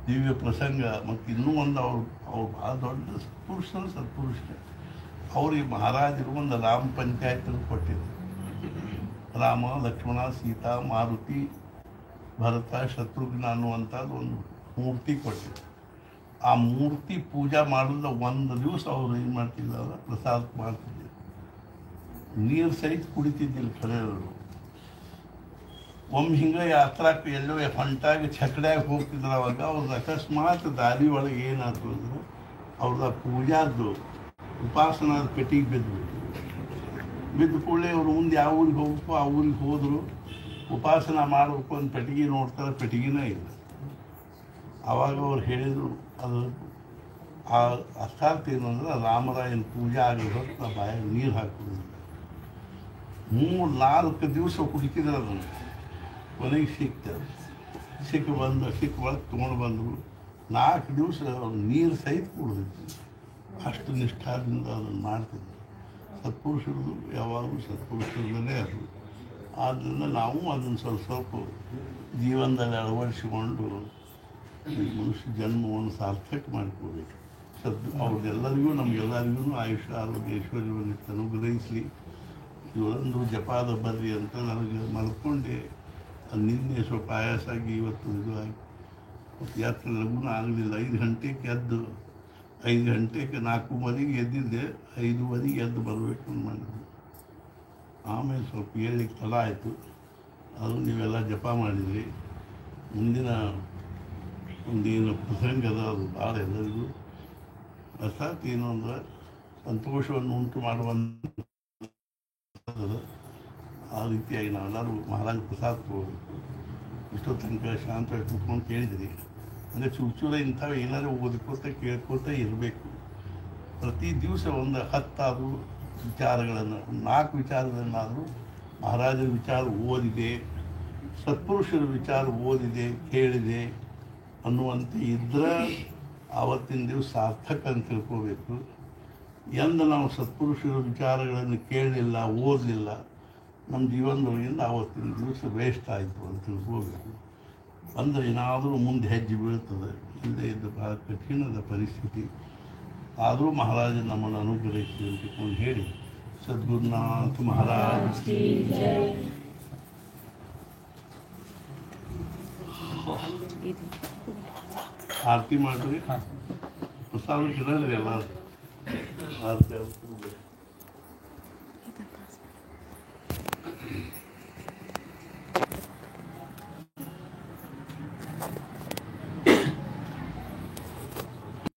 ದಿವ್ಯ ಪ್ರಸಂಗ. ಮತ್ತು ಇನ್ನೂ ಒಂದು ಅವ್ರು ಭಾಳ ದೊಡ್ಡ ಸತ್ಪುರುಷ. ಅವ್ರಿಗೆ ಮಹಾರಾಜರು ಒಂದು ರಾಮ ಪಂಚಾಯತನ್ನು ಕೊಟ್ಟಿದ್ರು. ರಾಮ, ಲಕ್ಷ್ಮಣ, ಸೀತಾ, ಮಾರುತಿ, ಭರತ, ಶತ್ರುಘ್ನ ಅನ್ನುವಂಥದ್ದು ಒಂದು ಮೂರ್ತಿ ಕೊಟ್ಟಿದ್ರು. ಆ ಮೂರ್ತಿ ಪೂಜಾ ಮಾಡಿದ 1 ದಿವಸ ಅವ್ರು ಏನು ಮಾಡ್ತಿದ್ದ, ಪ್ರಸಾದ ಮಾಡ್ತಿದ್ದರು. ನೀರು ಸಹಿತ ಕುಡಿತಿದ್ದಿಲ್ಲ ಖರೆಯವರು. ಒಮ್ಮೆ ಹಿಂಗೆ ಯಾತ್ರಾಕ್ಕೆ ಎಲ್ಲೋ ಹೊಂಟಾಗಿ ಚಕಡ್ಯಾಗ ಹೋಗ್ತಿದ್ರು. ಅವಾಗ ಅವ್ರದ್ದು ಅಕಸ್ಮಾತ್ ದಾರಿ ಒಳಗೆ ಏನಾಯ್ತು ಅಂದ್ರೆ, ಅವ್ರದ್ದು ಪೂಜಾದ್ದು ಉಪಾಸನಾದ ಪೆಟ್ಟಿಗೆ ಬಿದ್ದು ಕೂಡಲೇ ಅವ್ರು ಮುಂದೆ ಯಾವ ಊರಿಗೆ ಹೋಗ್ಬೇಕು ಆ ಊರಿಗೆ ಹೋದರು. ಉಪಾಸನ ಮಾಡಬೇಕು ಅಂತ ಪೆಟ್ಟಿಗೆ ನೋಡ್ತಾರೆ, ಪೆಟ್ಟಿಗೆನೇ ಇಲ್ಲ. ಆವಾಗ ಅವ್ರು ಹೇಳಿದರು, ಅದು ಆ ಅರ್ಥಾರ್ಥ ಏನು ಅಂದ್ರೆ, ರಾಮರಾಯನ ಪೂಜೆ ಆಗೋ ಹೊತ್ತು ನಾ ಬಾಯಾಗ ನೀರು ಹಾಕೋದು. 3-4 ದಿವಸ ಹುಡುಕಿದ್ರೆ ಅದನ್ನು ಕೊನೆಗೆ ಸಿಕ್ಕ ಒಳಗೆ ತೊಗೊಂಡು ಬಂದರು. 4 ದಿವಸ ಅವ್ರು ನೀರು ಸಹಿತ ಕುಡಿದಿತ್ತು. ಅಷ್ಟು ನಿಷ್ಠಾದಿಂದ ಅದನ್ನು ಮಾಡ್ತಿದ್ರು. ಸತ್ಪುರುಷರದು ಯಾವಾಗಲೂ ಸತ್ಪುರುಷರದಲ್ಲೇ ಅದು. ಆದ್ದರಿಂದ ನಾವು ಅದನ್ನು ಸ್ವಲ್ಪ ಜೀವನದಲ್ಲಿ ಅಳವಡಿಸಿಕೊಂಡು ಈ ಮನುಷ್ಯ ಜನ್ಮವನ್ನು ಸಾರ್ಥಕ ಮಾಡಿಕೋಬೇಕು. ಅವ್ರಿಗೆಲ್ಲರಿಗೂ ನಮಗೆಲ್ಲರಿಗೂ ಆಯುಷ್ಯ ಆರೋಗ್ಯ ಐಶ್ವರ್ಯವನ್ನು ಅನುಗ್ರಹಿಸಲಿ. ಇವರೊಂದು ಜಪಾದ ಬರ್ರಿ ಅಂತ ನನಗೆ ಮಲ್ಕೊಂಡೆ. ಅದು ನಿನ್ನೆ ಸ್ವಲ್ಪ ಆಯಾಸ ಆಗಿ ಇವತ್ತು ಇದು ಆಗಿ ಮತ್ತು ಯಾತ್ರೆ ಲಘುನ ಆಗಲಿಲ್ಲ. 5 ಗಂಟೆಗೆ ಎದ್ದು 5 ಗಂಟೆಗೆ 4:30 ಎದ್ದಿದ್ದೆ. 5:30 ಎದ್ದು ಬರಬೇಕು ಅಂತ ಮಾಡಿದ್ದೆ. ಆಮೇಲೆ ಸ್ವಲ್ಪ ಹೇಳಲಿಕ್ಕೆ ತಡ ಆಯಿತು. ಅದು ನೀವೆಲ್ಲ ಜಪ ಮಾಡಿದ್ರಿ. ಮುಂದಿನ ಒಂದೇನು ಪ್ರಸಂಗದ ಅದು ಭಾಳ ಎಲ್ಲರಿಗೂ ಅರ್ಥಾತ್ ಏನು ಅಂದ್ರೆ ಸಂತೋಷವನ್ನು ಉಂಟು ಮಾಡುವಂಥ ಆ ರೀತಿಯಾಗಿ ನಾವೆಲ್ಲರೂ ಮಹಾರಾಜ ಪ್ರಸಾದ ತಗೋಬೇಕು. ಇಷ್ಟೋ ತನಕ ಶಾಂತವಾಗಿ ಕೂತ್ಕೊಂಡು ಕೇಳಿದ್ರಿ. ಅಂದರೆ ಚೂರ ಇಂಥವು ಏನಾದರೂ ಓದ್ಕೋತ ಕೇಳ್ಕೋತ ಇರಬೇಕು. ಪ್ರತಿ ದಿವಸ ಒಂದು 10 ವಿಚಾರಗಳನ್ನು 4 ವಿಚಾರಗಳನ್ನಾದರೂ ಮಹಾರಾಜರ ವಿಚಾರ ಓದಿದೆ, ಸತ್ಪುರುಷರ ವಿಚಾರ ಓದಿದೆ ಕೇಳಿದೆ ಅನ್ನುವಂತೆ ಇದ್ದರೆ ಆವತ್ತಿನ ದಿವಸ ಸಾರ್ಥಕ ಅಂತ ತಿಳ್ಕೋಬೇಕು. ಎಂದು ನಾವು ಸತ್ಪುರುಷರ ವಿಚಾರಗಳನ್ನು ಕೇಳಲಿಲ್ಲ ಓದಲಿಲ್ಲ, ನಮ್ಮ ಜೀವನದೊಳಗಿಂದ ಆವತ್ತಿನ ದಿವಸ ವೇಸ್ಟ್ ಆಯಿತು ಅಂತ ತಿಳ್ಕೋಬೇಕು. ಅಂದರೆ ಏನಾದರೂ ಮುಂದೆ ಹೆಜ್ಜೆ ಬೀಳ್ತದೆ. ಇಲ್ಲದೇ ಇದ್ದ ಭಾಳ ಕಠಿಣದ ಪರಿಸ್ಥಿತಿ. ಆದರೂ ಮಹಾರಾಜ ನಮ್ಮನ್ನು ಅನುಗ್ರಹಿಸಿ ಅಂತ ಹೇಳಿ ಸದ್ಗುರುನಾಥ ಮಹಾರಾಜ್ ಆರತಿ ಮಾಡಿರಿ. ಪ್ರಸಾದ ಇರಲ್ರಿ ಎಲ್ಲ ಆರತಿ